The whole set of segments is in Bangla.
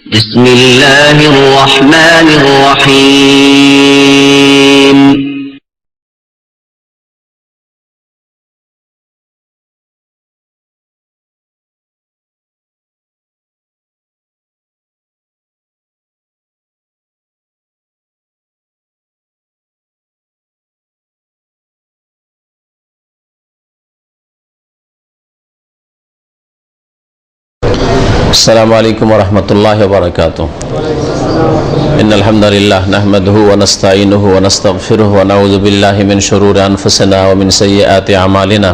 بسم الله الرحمن الرحيم السلام عليكم ورحمة الله وبركاته. إن الحمد لله نحمده ونستعينه ونستغفره ونعوذ بالله من شرور أنفسنا ومن سيئات أعمالنا.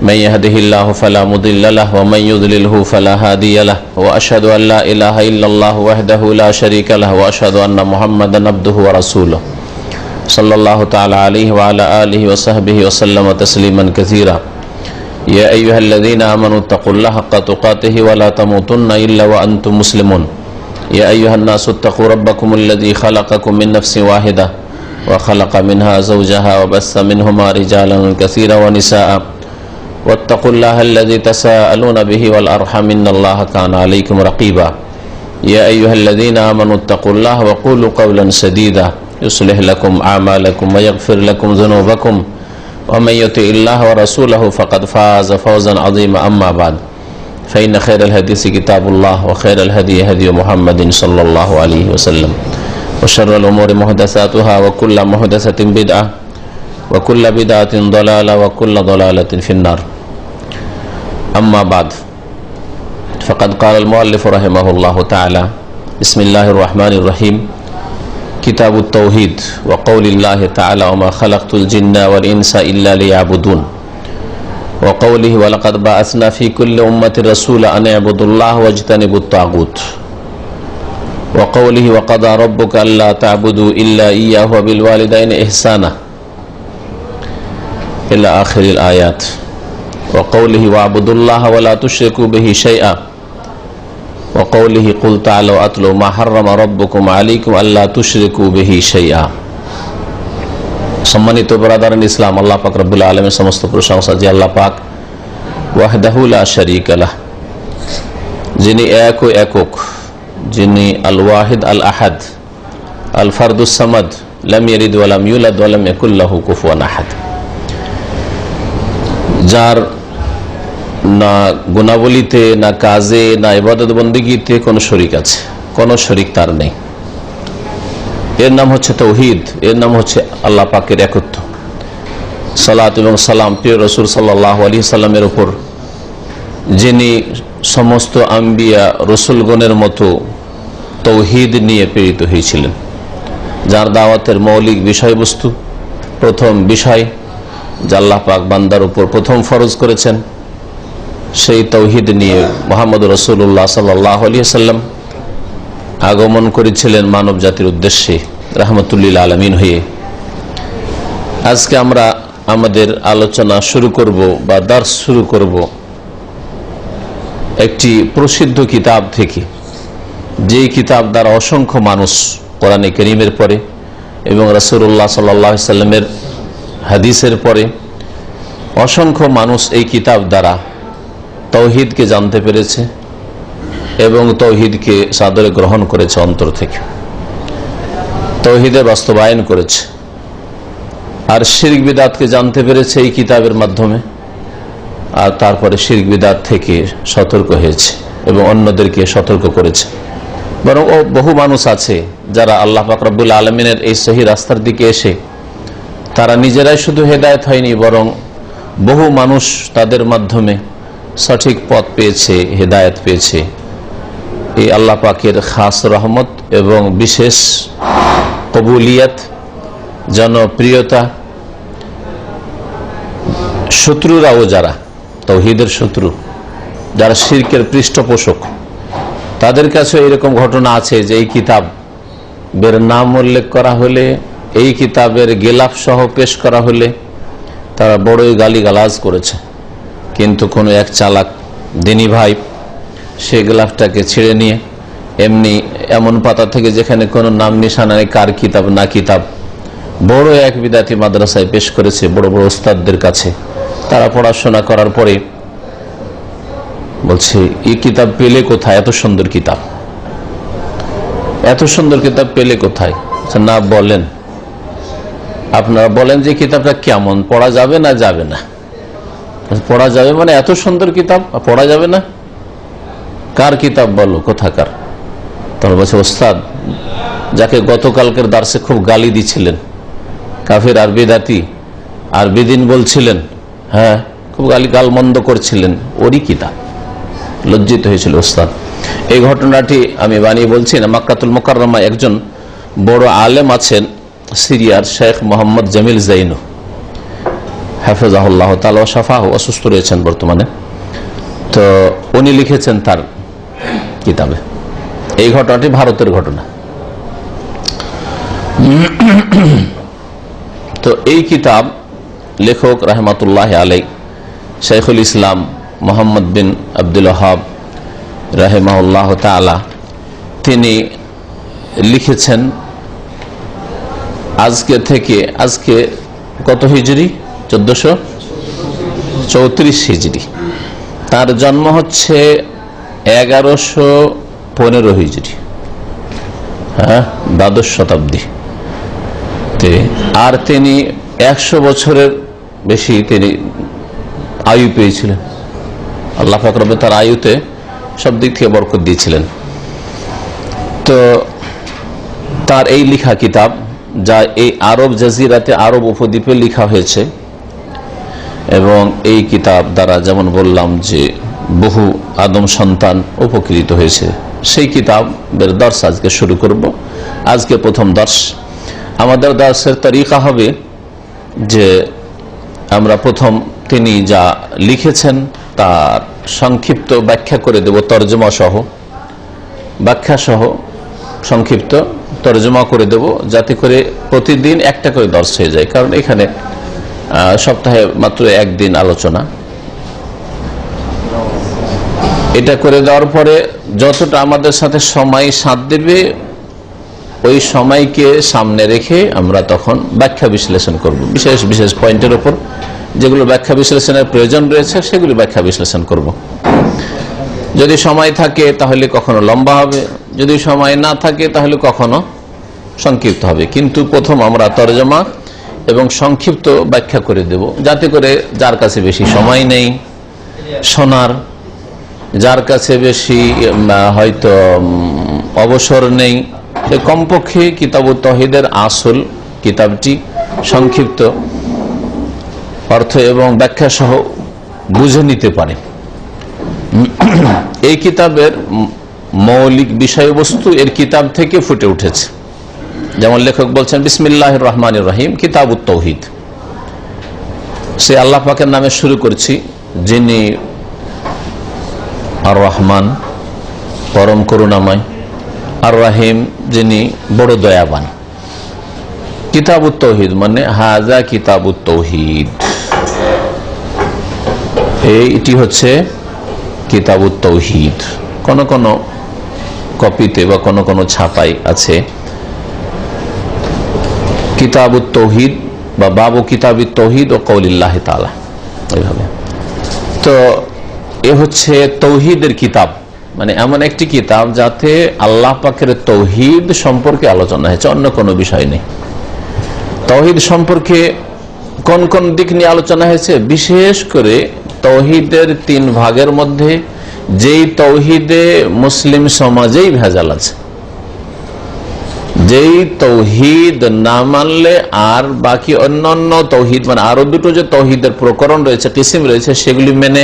من يهده الله فلا مضل له ومن يضلله فلا هادي له وأشهد أن لا إله إلا الله وحده لا شريك له وأشهد أن محمدا عبده ورسوله صلى الله تعالى عليه وعلى آله وصحبه وسلم تسليما كثيرا. يا أيها الذين آمنوا اتقوا الله حق تقاته ولا تموتن إلا وأنتم مسلمون. يا أيها الناس اتقوا ربكم الذي خلقكم من نفس واحدة وخلق منها زوجها وبث منهما رجالا كثيرا ونساء واتقوا الله الذي تساءلون به والأرحم إن الله كان عليكم رقيبا. يا أيها الذين آمنوا اتقوا الله وقولوا قولا سديدا يصلح لكم أعمالكم ويغفر لكم ذنوبكم ومن يطع الله ورسوله فقد فاز فوزا عظيما. أما بعد فإن خير الحديث كتاب الله وخير الهدي هدي محمد صلى الله عليه وسلم وشر الأمور محدثاتها وكل محدثة بدعة وكل بدعة ضلالة وكل ضلالة في النار. أما بعد فقد قال المؤلف رحمه الله تعالى بسم الله الرحمن الرحيم كتاب التوحيد وقول الله تعالى وما خلقت الجن والإنس إلا ليعبدون وقوله ولقد بعثنا في كل أمة رسولا أن اعبدوا الله واجتنبوا الطاغوت وقوله وقضى ربك ألا تعبدوا إلا إياه وبالوالدين إحسانا إلى آخر الآيات وقوله واعبدوا الله ولا تشركوا به شيئا وقوله قل تعالوا أتلوا ما حرم ربكم عليكم ألا تشركوا به شيئا. সম্মানিত ব্রাদারান ইসলাম, আল্লাহ পাক রব্বুল আলামিনের সমস্ত প্রশংসা যে আল্লাহ পাক ওয়াহদাহু লা শারীকা লাহ, যিনি এক ও একক, যিনি আল ওয়াহিদ আল আহাদ আল ফারদুস সামাদ লাম ইয়ালিদ ওয়া লাম ইউলাদ ওয়া লাম ইয়াকুল লাহু কুফুয়ান আহাদ, যার না গুণাবলীতে না কাজে না ইবাদত বন্দেগীতে কোনো শরিক আছে, কোনো শরিক তার নেই। এর নাম হচ্ছে তাওহীদ, এর নাম হচ্ছে আল্লাহ পাকের একত্ব। সালাত এবং সালাম প্রিয় রাসূল সাল্লাল্লাহু আলাইহি সাল্লামের উপর, যিনি সমস্ত আম্বিয়া রসুলগণের মতো তাওহীদ নিয়ে প্রেরিত হয়েছিলেন, যার দাওয়াতের মৌলিক বিষয়বস্তু, প্রথম বিষয় যা আল্লাহ পাক বান্দার উপর প্রথম ফরজ করেছেন, সেই তাওহীদ নিয়ে মুহাম্মদ রাসূলুল্লাহ সাল্লাল্লাহু আলাইহি সাল্লাম আগমন করেছিলেন মানব জাতির উদ্দেশ্যে রাহমাতুল আলামিন হয়ে। আজকে আমরা আমাদের আলোচনা শুরু করব বা দার্স শুরু করব একটি প্রসিদ্ধ কিতাব থেকে, যেই কিতাব দ্বারা অসংখ্য মানুষ কোরআনে কারীমের পরে এবং রাসূলুল্লাহ সাল্লাল্লাহু আলাইহি সাল্লামের হাদিসের পরে অসংখ্য মানুষ এই কিতাব দ্বারা তাওহীদকে জানতে পেরেছে এবং তাওহীদকে সাদরে গ্রহণ করেছে, অন্তর থেকে তাওহীদের বাস্তবায়ন করেছে, আর শিরক বিদআতকে জানতে পেরেছে এই কিতাবের মাধ্যমে, আর তারপরে শিরক বিদআত থেকে সতর্ক হয়েছে এবং অন্যদেরকে সতর্ক করেছে। বরং বহু মানুষ আছে যারা আল্লাহ পাক রব্বুল আলামিনের এই সহি রাস্তার দিকে এসে তারা নিজেরাই শুধু হেদায়েত হয়নি, বরং বহু মানুষ তাদের মাধ্যমে সঠিক পথ পেয়েছে, হেদায়েত পেয়েছে। এই আল্লাহ পাকের খাস রহমত এবং বিশেষ কবুলিয়ত, জনপ্রিয়তা, শত্রুরাও যারা তাওহীদের শত্রু, যারা শিরকের পৃষ্ঠপোষক, তাদের কাছে এরকম ঘটনা আছে যে এই কিতাবের নাম উল্লেখ করা হলে, এই কিতাবের গেলাফ সহ পেশ করা হলে তারা বড়ই গালিগালাজ করেছে, কিন্তু কোনো এক চালাক দিনী ভাই সে গেলাফটাকে ছিঁড়ে নিয়ে এমন পাতা থেকে যেখানে কোনো নাম নিশানা নেই, কার কিতাব না কিতাব, বড় এক বিদাতি মাদ্রাসায় পেশ করেছে, বড় বড় ওস্তাদদের কাছে। তারা পড়াশোনা করার পরে বলছে এই কিতাব পেলে কোথায়, এত সুন্দর কিতাব, এত সুন্দর কিতাব পেলে কোথায়? না বলেন, আপনারা বলেন যে কিতাবটা কেমন, পড়া যাবে না যাবে না? পড়া যাবে মানে এত সুন্দর কিতাব পড়া যাবে না? কার কিতাব বলো, কোথাকার? তখন বলছে ওস্তাদ যাকে গতকালকের দার্সে খুব গালি দিচ্ছিলেন, কাফির আর বেদাতি আর বেদিন বলছিলেন, হ্যাঁ খুব গালমন্দ করছিলেন, ওরই কিতাব। লজ্জিত হয়েছিল ওস্তাদ। এই ঘটনাটি আমি বানিয়ে বলছি না। মক্কাতুল মুকাররমায় একজন বড় আলেম আছেন সিরিয়ার, শেখ মোহাম্মদ জামিল জাইনু হাফেজাহুল্লাহ তাআলা ওয়া শাফাহু, অসুস্থ রয়েছেন বর্তমানে। তো উনি লিখেছেন তার কিতাবে, এই ঘটনাটি ভারতের ঘটনা। তো এই কিতাব লেখক রাহমাতুল্লাহ আলাই শাইখুল ইসলাম মোহাম্মদ বিন আব্দুল ওয়াহাব রাহিমাহুল্লাহ তাআলা, তিনি লিখেছেন আজকে কত হিজরি? 1434 হিজরি। তার জন্ম হচ্ছে 1115 হিজরি, হ্যাঁ, দ্বাদশ শতাব্দী। আর তিনি 100 বছরের বেশি তিনি আয়ু পেয়েছিলেন। আল্লাহ পাক রব্বুল তার আয়ুতে সব দিক থেকে বরকত দিয়েছিলেন। তো তার এই লেখা কিতাব, যা এই আরব জাজিরাতে, আরব উপদ্বীপে লেখা হয়েছে, এবং এই কিতাব দ্বারা যেমন বললাম যে বহু আদম সন্তান উপকৃত হয়েছে, সেই কিতাবের দর্শ আজকে শুরু করব। আজকে প্রথম দর্শ। আমাদের দর্শের তরিকা হবে যে আমরা প্রথম তিনি যা লিখেছেন তার সংক্ষিপ্ত ব্যাখ্যা করে দেব, তর্জমা সহ, ব্যাখ্যা সহ সংক্ষিপ্ত তর্জমা করে দেব, যাতে করে প্রতিদিন একটা করে দর্শ হয়ে যায়। কারণ এখানে সপ্তাহে মাত্র একদিন আলোচনা। এটা করে দেওয়ার পরে যতটা আমাদের সাথে সময় সাথ দেবে, ওই সময়কে সামনে রেখে আমরা তখন ব্যাখ্যা বিশ্লেষণ করব, বিশেষ বিশেষ পয়েন্টের উপর যেগুলো ব্যাখ্যা বিশ্লেষণের প্রয়োজন রয়েছে সেগুলো ব্যাখ্যা বিশ্লেষণ করব। যদি সময় থাকে তাহলে কখনো লম্বা হবে, যদি সময় না থাকে তাহলে কখনো সংক্ষিপ্ত হবে। কিন্তু প্রথম আমরা তরজমা এবং সংক্ষিপ্ত ব্যাখ্যা করে দেব, যাতে করে যার কাছে বেশি সময় নেই শোনার, যার কাছে বেশি হয়তো অবসর নেই, সে কমপক্ষে কিতাবুত তাওহীদের আসল কিতাবটি সংক্ষিপ্ত অর্থ এবং ব্যাখ্যা সহ বুঝে নিতে পারে। এই কিতাবের মৌলিক বিষয়বস্তু এর কিতাব থেকে ফুটে উঠেছে। যেমন লেখক বলছেন বিসমিল্লাহির রহমানির রহিম, কিতাবুত তাওহীদ। সে আল্লাহ পাকের নামে শুরু করছি, যিনি আর রহমান, পরম করুণাময়, আর রহিম, যিনি বড় দয়াবান। কিতাবুত তাওহীদ মানে হাজা কিতাবুত তাওহীদ, এইটি হচ্ছে কিতাবুত তাওহীদ। কোন কোন কপিতে বা কোন কোন ছাপাই আছে কিতাবুত তাওহীদ বা বাবু কিতাবুত তাওহীদ ও কওলিল্লাহি তাআলা, এইভাবে। তো এ হচ্ছে তাওহীদের কিতাব, মানে এমন একটি কিতাব যাতে আল্লাহ পাকের তাওহীদ সম্পর্কে আলোচনা হয়েছে, অন্য কোনো বিষয় নেই। তাওহীদ সম্পর্কে কোন কোন দিক নিয়ে আলোচনা হয়েছে? বিশেষ করে তাওহীদের 3 ভাগের মধ্যে যেই তাওহীদে মুসলিম সমাজেই ভেজাল আছে, যেই তাওহীদ না মানলে আর বাকি অন্যান্য তাওহীদ, মানে আরো দুটো যে তাওহীদের প্রকরণ রয়েছে, কিসিম রয়েছে, সেগুলি মেনে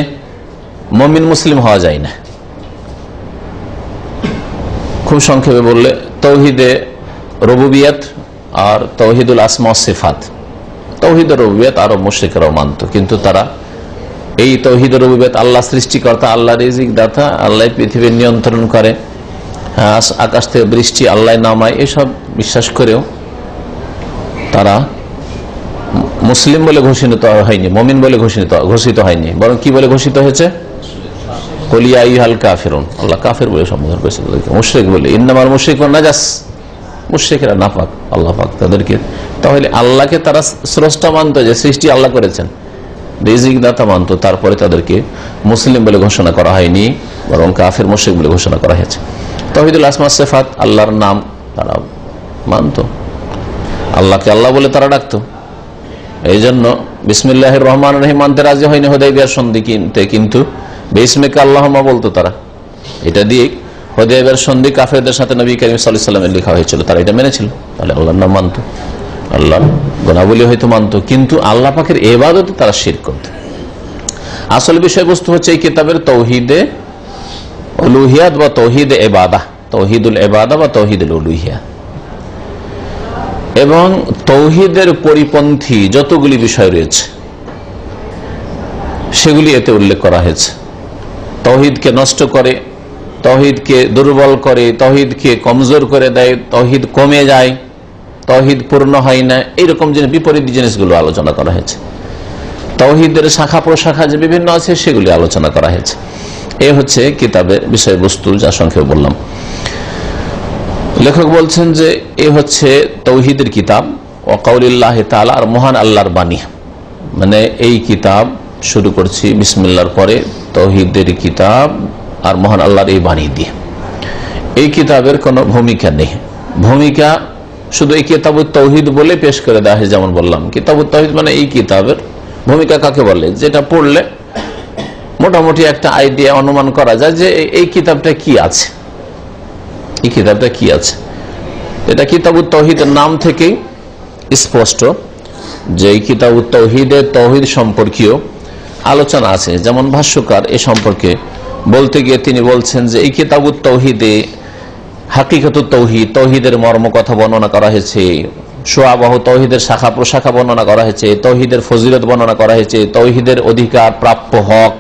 মুমিন মুসলিম হওয়া যায় না। খুব সংক্ষেপে বললে তাওহীদে রুবুবিয়ত আর তাওহীদুল আসমা ওয়াস সিফাত। তাওহীদের রুবুবিয়ত আরব মুশরিকরাও মানত, কিন্তু তারা এই তাওহীদের রুবুবিয়ত, আল্লাহ সৃষ্টিকর্তা, আল্লাহ রিজিক দাতা, আল্লাহ পৃথিবীর নিয়ন্ত্রণ করে, আকাশ থেকে বৃষ্টি আল্লাহ নামায়, এসব বিশ্বাস করেও তারা মুসলিম বলে ঘোষিত হয়নি, মুমিন বলে ঘোষিত হয়নি, বরং কি বলে ঘোষিত হয়েছে? কুল ইয়া আইয়ুহাল কাফিরুন, আল্লাহ কাফের বলে সম্বোধন করেছে তাদেরকে, মুশরিক বলে। ইন্নামাল মুশরিকুনা নাজাস, মুশরিকরা নাপাক, আল্লাহ পাক তাদেরকে। তাহলে আল্লাহকে তারা স্রষ্টা মানত, যে সৃষ্টি আল্লাহ করেছেন, রিজিক দাতা মানত, তারপরে তাদেরকে মুসলিম বলে ঘোষণা করা হয়নি, বরং কাফের মুশরিক বলে ঘোষণা করা হয়েছে। তাওহীদুল আসমা সিফাত, আল্লাহর নাম তারা মানত, আল্লাহকে আল্লাহ বলে তারা ডাকতো। এই জন্য বিসমিল্লাহির রহমানির রহিম মানতে রাজি হয়নি হুদায়বিয়ার সন্ধি কিনতে, কিন্তু বিসমিকা আল্লাহুম্মা বলতো তারা। এটা দিয়ে হুদায়বিয়ার সন্ধি কাফেরদের সাথে নবী করিম সাল্লাল্লাহু আলাইহি ওয়াসাল্লামের লেখা হয়েছিল, তারা এটা মেনেছিল। তাহলে আল্লাহর নাম মানত, আল্লাহর গুণাবলী হয়তো মানত, কিন্তু আল্লাহ পাকের ইবাদতে তারা শিরক করত। আসল বিষয়বস্তু হচ্ছে এই কিতাবের তৌহিদে উলুহিয়াত বা তৌহিদে ইবাদাহ, তৌহিদুল ইবাদাহ বা তৌহিদুল উলুহিয়াত। এবং তৌহিদের পরিপন্থী যতগুলি বিষয় রয়েছে সেগুলি এতে উল্লেখ করা হয়েছে। তৌহিদকে নষ্ট করে, তৌহিদকে দুর্বল করে, তৌহিদকে কমজোর করে দেয়, তৌহিদ কমে যায়, তৌহিদ পূর্ণ হয় না, এইরকম বিপরীত জিনিসগুলো আলোচনা করা হয়েছে। তৌহিদের শাখা প্রশাখা যে বিভিন্ন আছে সেগুলি আলোচনা করা হয়েছে। এ হচ্ছে কিতাবের বিষয়বস্তু, যা সংক্ষেপে বললাম। লেখক বলছেন যে এ হচ্ছে তৌহিদের কিতাব ওয়া কাউলিল্লাহি তাআলা, আর মহান আল্লাহর বাণী। মানে এই কিতাব শুরু করছি বিসমিল্লাহর পরে, তৌহিদের কিতাব আর মহান আল্লাহর এই বাণী দিয়ে। এই কিতাবের কোনো ভূমিকা নেই, ভূমিকা শুধু এই কিতাবুত তৌহিদ বলে পেশ করে দেওয়া হয়। যেমন বললাম কিতাবুত তৌহিদ মানে এই কিতাবের ভূমিকা কাকে বলে, যেটা পড়লে মোটামুটি একটা আইডিয়া অনুমান করা যায় যে এই কিতাবটা কি আছে, এই কিতাবটা কি আছে। এটা কিতাবুত তৌহিদের নাম থেকেই স্পষ্ট যে এই কিতাবুত তৌহিদে তৌহিদ সম্পর্কীয় আলোচনা আছে। যেমন ভাষ্যকার এ সম্পর্কে বলতে গিয়ে তিনি বলছেন যে এই কিতাবুত তৌহিদে হাকিকাতুত তৌহিদ, তৌহিদের মর্ম কথা বর্ণনা করা হয়েছে, শুআবাহ তৌহিদের শাখা প্রশাখা বর্ণনা করা হয়েছে, তৌহিদের ফজিলত বর্ণনা করা হয়েছে, তৌহিদের অধিকার, প্রাপ্য হক,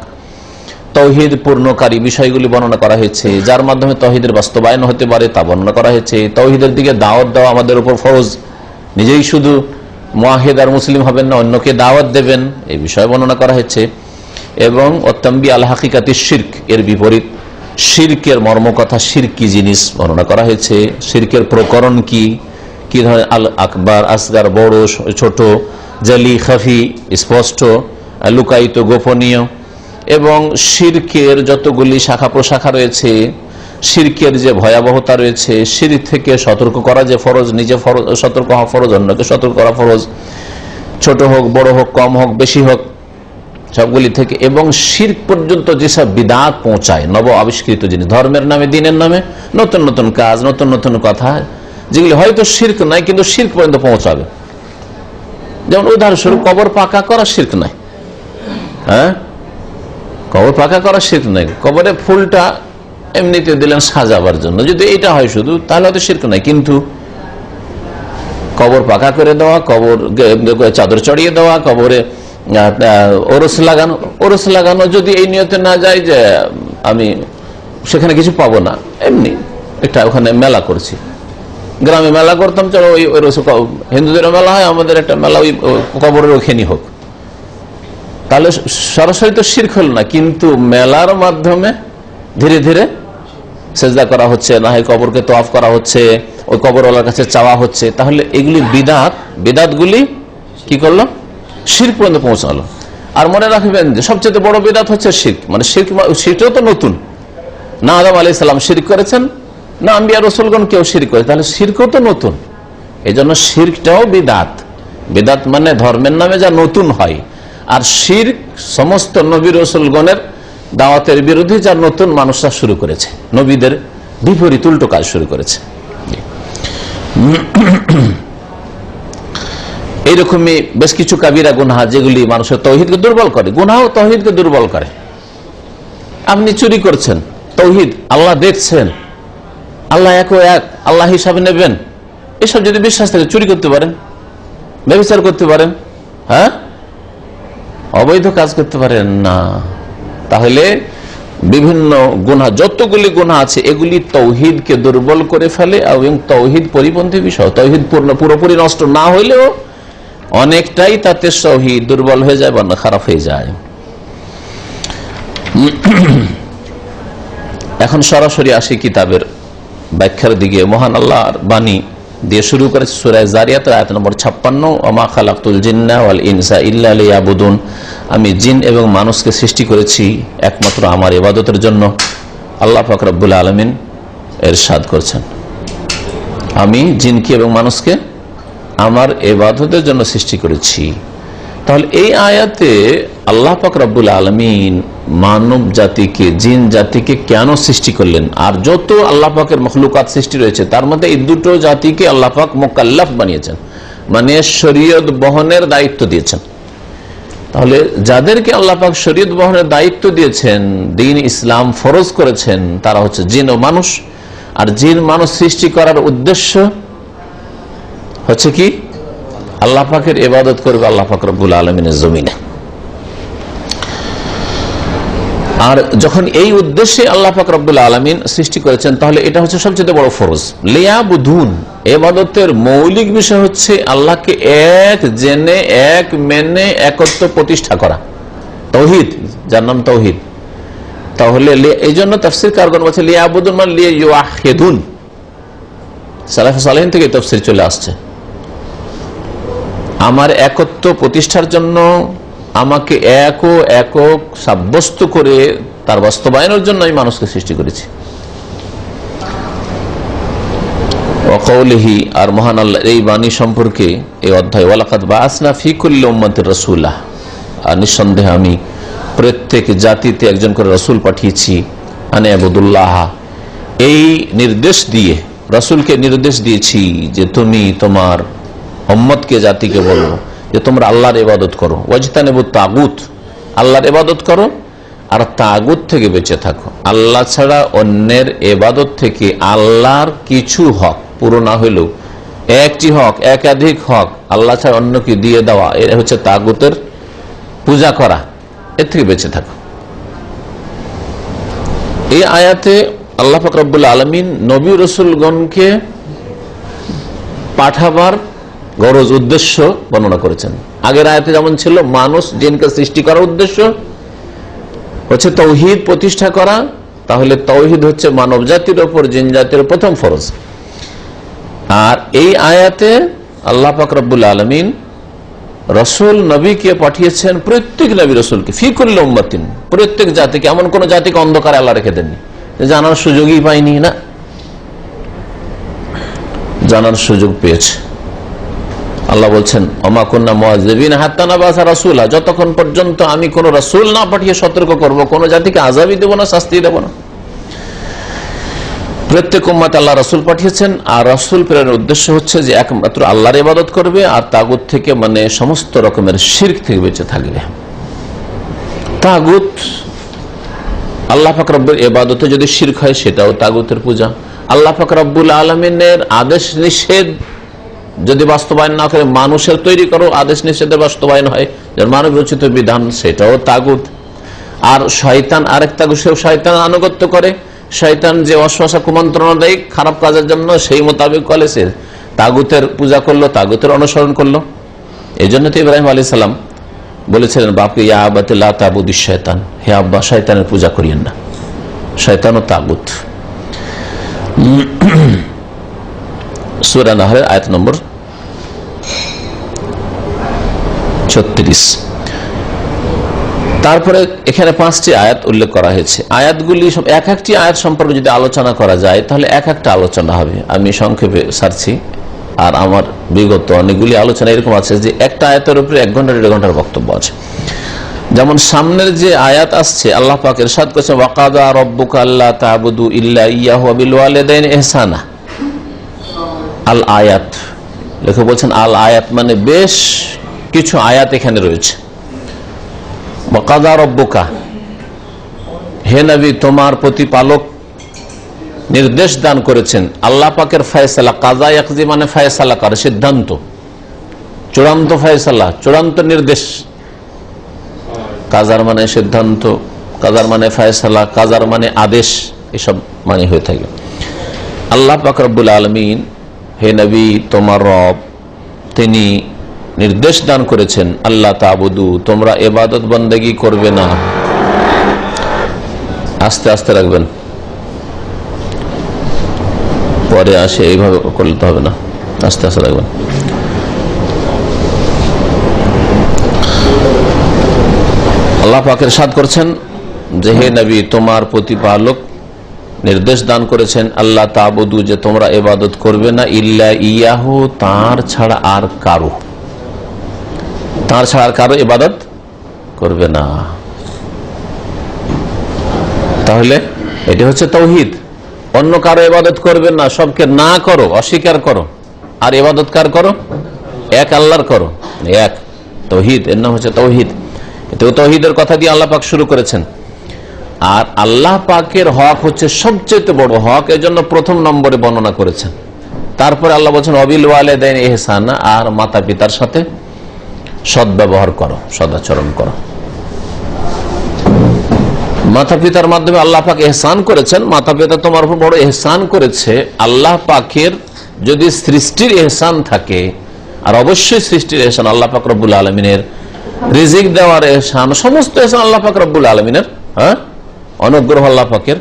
তৌহিদ পূর্ণকারী বিষয়গুলি বর্ণনা করা হয়েছে, যার মাধ্যমে তৌহিদের বাস্তবায়ন হতে পারে তা বর্ণনা করা হয়েছে। তৌহিদের দিকে দাওয়াত দেওয়া আমাদের উপর ফরজ, নিজেই শুধু মুয়াহিদ আর মুসলিম হবেন না, অন্যকে দাওয়াত দেবেন, এই বিষয়ে বর্ণনা করা হয়েছে। এবং অত্তাম্বি আল হাকিকাতি শিরক, এর বিপরীত শিরকের মর্মকথা, শিরক কি জিনিস বর্ণনা করা হয়েছে, শিরকের প্রকরণ কি, কি ধরনের আল আকবার, আসগার বড় ছোট, জালি খাফি স্পষ্ট, লুকায়িত গোপনীয়, এবং শিরকের যতগুলি শাখা প্রশাখা রয়েছে, শিরকের যে ভয়াবহতা রয়েছে, শিরক থেকে সতর্ক করা যে ফরজ, নিজে সতর্ক হওয়া ফরজ, অন্যকে সতর্ক করা ফরজ, ছোট হোক বড় হোক কম হোক বেশি হোক সবগুলি থেকে, এবং শিরক পর্যন্ত যেসব বিদআত পৌঁছায়, নব আবিষ্কৃত জিনিস, ধর্মের নামে দিনের নামে নতুন নতুন কাজ, নতুন নতুন কথা, যেগুলি হয়তো শিরক নাই কিন্তু শিরক পর্যন্ত পৌঁছাবে। যেমন উদাহরণস্বরূপ কবর পাকা করা শিরক নাই, হ্যাঁ, কবর পাকা করা শিরক নাই। কবরে ফুলটা এমনিতে দিলেন সাজাবার জন্য, যদি এটা হয় শুধু তাহলে হয়তো শিরক নাই, কিন্তু কবর পাকা করে দেওয়া, কবর চাদর চড়িয়ে দেওয়া, কবরে ওরস লাগানো যদি এই নিয়তে না যায় যে আমি সেখানে কিছু পাবো না, এমনি এটা ওখানে মেলা করছি, গ্রামে মেলা করতাম, চলো ওই হিন্দুদের মেলা হয়, আমাদের একটা মেলা ওই কবরের ওখানে হোক, তাহলে সরাসরি তো শিরক হল না, কিন্তু মেলার মাধ্যমে ধীরে ধীরে সেজদা করা হচ্ছে, না হয় কবরকে তোয়াফ করা হচ্ছে, ওই কবরওয়ালার কাছে চাওয়া হচ্ছে, তাহলে এগুলি বিদআত, বিদআতগুলি কি করলো, শিরক পর্যন্ত পৌঁছালো। আর মনে রাখবেন যে সবচেয়ে বড় বিদআত হচ্ছে শিরক, মানে শিরকও তো নতুন, না আদম আলাইহিস সালাম শিরক করেছেন, না আম্বিয়া রাসূলগণ কেউ শিরক করে, তাহলে শিরকও তো নতুন। এই জন্য শিরকটাও বিদআত, বিদআত মানে ধর্মের নামে যা নতুন হয়, আর শিরক সমস্ত নবী রাসূলগণের দাওয়াতের বিরোধী যা নতুন মানুষরা শুরু করেছে, নবীদের বিপরীত উল্টো কাজ শুরু করেছে। এইরকমই বেশ কিছু কাবিরা গুনাহ যেগুলি মানুষের তৌহিদকে দুর্বল করে, গুনাহ তৌহিদকে দুর্বল করে। আপনি চুরি করছেন, তৌহিদ, আল্লাহ দেখছেন, আল্লাহ এক ও এক, আল্লাহ হিসাবে নেবেন, এসব যদি বিশ্বাস থাকে চুরি করতে পারেন, ব্যভিচার করতে পারেন, হ্যাঁ, অবৈধ কাজ করতে পারেন না। তাহলে বিভিন্ন গুনাহ, যতগুলি গুনাহ আছে এগুলি তৌহিদকে দুর্বল করে ফেলে, এবং তৌহিদ পরিপন্থী বিষয়। তৌহিদ পুরোপুরি নষ্ট না হইলেও অনেকটাই তাতে তৌহিদ দুর্বল হয়ে যায় বা খারাপ হয়ে যায়। এখন সরাসরি আসি কিতাবের ব্যাখ্যার দিকে। মহান আল্লাহর বাণী দিয়ে শুরু করেছে সূরা যারিয়াত আয়াত নম্বর 56, ওমা খালাকতুল জিন্না ওয়াল ইনসা ইল্লা লিয়াবুদুন, আমি জিন এবং মানুষকে সৃষ্টি করেছি একমাত্র আমার ইবাদতের জন্য। আল্লাহ পাক রব্বুল আলামিন ইরশাদ করছেন, আমি জিনকে এবং মানুষকে আমার ইবাদতের জন্য সৃষ্টি করেছি। তাহলে এই আয়াতে আল্লাহ পাক রব্বুল আলামিন মানব জাতিকে, জিন জাতিকে কেন সৃষ্টি করলেন, আর যত আল্লাহ পাকের মখলুকাত সৃষ্টি রয়েছে তার মধ্যে এই দুটো জাতিকে আল্লাহ পাক মুকাল্লাফ বানিয়েছেন, মানে শরীয়ত বহনের দায়িত্ব দিয়েছেন। তাহলে যাদেরকে আল্লাহ পাক শরীয়ত বহনের দায়িত্ব দিয়েছেন, দ্বীন ইসলাম ফরজ করেছেন, তারা হচ্ছে জিন ও মানুষ। আর জিন মানুষ সৃষ্টি করার উদ্দেশ্য হচ্ছে কি, আল্লাহ পাকের ইবাদত করবে আল্লাহ পাক রব্বুল আলামিনের জমিনে। আর যখন এই উদ্দেশ্যে আল্লাহ পাক রব্বুল আলামিন সৃষ্টি করেছেন, তাহলে এটা হচ্ছে সবচেয়ে বড় ফরজ। লিয়াবুদুন, ইবাদতের মৌলিক বিষয় হচ্ছে আল্লাহকে এক জেনে, এক মেনে, একত্ব প্রতিষ্ঠা করা, তাওহীদ, যার নাম তাওহীদ। তাহলে এই জন্য তাফসীর কারগণ বলছে লিয়াবুদুন মানে লিয়াওয়াহিদুন, সালাফে সালেহিন থেকে তাফসীর চলে আসছে। আমার একত্ব প্রতিষ্ঠার জন্য, আমাকে একক সাব্যস্ত করে তার বাস্তবায়নের জন্য আমি মানুষকে সৃষ্টি করেছি। ওয়াকাউলিহি, আর মহান আল্লাহ এই বাণী সম্পর্কে এই অধ্যায়, ওয়ালাকাদ বাআসনা ফি কুল্লি উম্মাতির রাসূলা, আর নিঃসন্দেহে আমি প্রত্যেক জাতিতে একজন করে রাসূল পাঠিয়েছি, আনে আবুদুল্লাহ, এই নির্দেশ দিয়ে, রাসূলকে নির্দেশ দিয়েছি যে তুমি তোমার উম্মতকে, জাতিকে বলো যে তোমরা আল্লাহর ইবাদত করো, ওয়াজতানিবুত তাগুত, আল্লাহর ইবাদত করো আর তাগুত থেকে বেঁচে থাকো। আল্লাহ ছাড়া অন্যের ইবাদত থেকে আল্লাহর কিছু হক পুরো না হইলেও একটি হক, একাধিক হক আল্লাহ ছাড়া অন্যকে দিয়ে দেওয়া, এটা হচ্ছে তাগুতের পূজা করা, এর থেকে বেঁচে থাকো। এই আয়াতে আল্লাহ পাক রব্বুল আলামিন নবী রাসূলগণকে পাঠাবার গরজ, উদ্দেশ্য বর্ণনা করেছেন। আগের আয়াতে যেমন ছিল মানুষ জিনকে সৃষ্টি করার উদ্দেশ্য হচ্ছে তাওহীদ প্রতিষ্ঠা করা, তাহলে তাওহীদ হচ্ছে মানব জাতির ওপর, জিন জাতির প্রথম ফরজ। আর এই আয়াতে আল্লাহ পাক রব্বুল আলামিন রাসূল নবীকে পাঠিয়েছেন, প্রত্যেক নবী রাসূলকে, ফি কুল্লি উম্মাতিন, প্রত্যেক জাতিকে। এমন কোন জাতিকে অন্ধকারে আল্লাহ রেখে দেননি, জানার সুযোগই পায়নি, না, জানার সুযোগ পেয়েছে। আল্লাহ বলছেন ওমা কুন্না মুআযযিবিনা হাত্তা নাবাসা রাসূলা, যতক্ষণ পর্যন্ত আমি কোন রাসূল না পাঠিয়ে সতর্ক করব, কোন জাতিকে আযাবই দেব না, শাস্তি দেব না। প্রত্যেক উম্মতে আল্লাহ রাসূল পাঠিয়েছেন, আর রাসূল প্রেরণের উদ্দেশ্য হচ্ছে যে একমাত্র আল্লাহর ইবাদত করবে আর তাগুত থেকে, মানে সমস্ত রকমের শিরক থেকে বেঁচে থাকবে। তাগুত, আল্লাহ পাক রব্বুল ইবাদতে যদি শিরক হয় সেটাও তাগুতের পূজা। আল্লাহ পাক রব্বুল আলামিনের আদেশ নিষেধ যদি বাস্তবায়ন না করে, মানুষের তৈরি করো আদেশ নিষেধের বাস্তবায়ন হয়, যার মানব রচিত বিধান, সেটাও তাগুত। আর শয়তান আরেক তাগুত, সেও শয়তান আনুগত্য করে, শয়তান যে ওয়াসওয়াসা কুমন্ত্রণা দেয় খারাপ কাজের জন্য, সেই মোতাবেক করলে সে তাগুতের পূজা করলো, তাগুতের অনুসরণ করলো। এই জন্য তো ইব্রাহিম আলাইহিস সালাম বলেছিলেন বাপকে, ইয়া আবাতি লা তা'বুদিশ শয়তান, হে আব্বা শয়তানের পূজা করিয়েন না, শয়তান ও তাগুত। সূরা নাহলের আয়াত নম্বর 36। তারপরে এখানে 5টি আয়াত উল্লেখ করা হয়েছে। আয়াতগুলি এক একটি আয়াত সম্পর্কে যদি আলোচনা করা যায় তাহলে এক একটা আলোচনা হবে। আমি সংক্ষেপে সারছি, আর আমার বিগত অনেকগুলি আলোচনা এরকম আছে যে একটা আয়াতের উপরে 1 ঘন্টা 1.5 ঘন্টার বক্তব্য আছে। যেমন সামনের যে আয়াত আসছে, আল্লাহ পাক ইরশাদ করেছেন ওয়াকাদা রাব্বুকা আল্লা তা'বুদু ইল্লা ইয়্যাহু ওয়া বিল ওয়ালিদাইনি ইহসানা। আল আয়াত, লেখক বলছেন আল আয়াত মানে বেশ কিছু আয়াত এখানে রয়েছে। ওয়াকাদা রাব্বুকা, হে নবী তোমার প্রতিপালক নির্দেশ দান করেছেন। আল্লাহ পাকের ফয়সালা, কাজা ইয়াকজি মানে ফয়সালা করে, সিদ্ধান্ত, চূড়ান্ত ফয়সালা, চূড়ান্ত নির্দেশ। কাজার মানে সিদ্ধান্ত, কাজার মানে ফয়সালা, কাজার মানে আদেশ, এসব মানে হয়ে থাকে। আল্লাহ পাক রব্বুল আলামিন, হে নবী তোমার রব তিনি নির্দেশ দান করেছেন আল্লাহ তা'বুদু, তোমরা ইবাদত বন্দেগী করবে না। আস্তে আস্তে রাখবেন, পরে আসে এইভাবে করতে হবে না, আস্তে আস্তে রাখবেন। আল্লাহ পাক ইরশাদ করছেন যে হে নবী তোমার প্রতিপালক নির্দেশ দান করেছেন আল্লাহ তাবুদু, যে তোমরা ইবাদত করবে না, ইল্লা ইয়াহু, তার ছাড়া আর কারো, তার ছাড়া আর কারো ইবাদত করবে না। তাহলে এটি হচ্ছে তাওহীদ। অন্য কারো ইবাদত করবে না, সবকে না করো, অস্বীকার করো, আর ইবাদত কার করো? এক আল্লাহর করো, এক তাওহীদ, এর নাম হচ্ছে তাওহীদ। এটাও তাওহীদের কথা দিয়ে আল্লাহ পাক শুরু করেছেন। আর আল্লাহ পাকের হক হচ্ছে সবচেয়ে বড় হক, এজন্য প্রথম নম্বরে বর্ণনা করেছেন। তারপরে আল্লাহ বলছেন ওয়াবিল ওয়ালিদাইন ইহসানা, আর মাতা পিতার সাথে সদ্ব্যবহার করো, সদাচরণ করো। মাতা পিতার মাধ্যমে আল্লাহ পাক ইহসান করেছেন। মাতা পিতা তোমার উপর বড় ইহসান করেছে। আল্লাহ পাকের যদি সৃষ্টির ইহসান থাকে, আর অবশ্যই সৃষ্টির ইহসান আল্লাহ পাক রব্বুল আলামিনের, রিজিক দেওয়ার ইহসান, সমস্ত ইহসান আল্লাহ পাক রব্বুল আলামিনের, অনুগ্রহ আল্লাহ পাকের।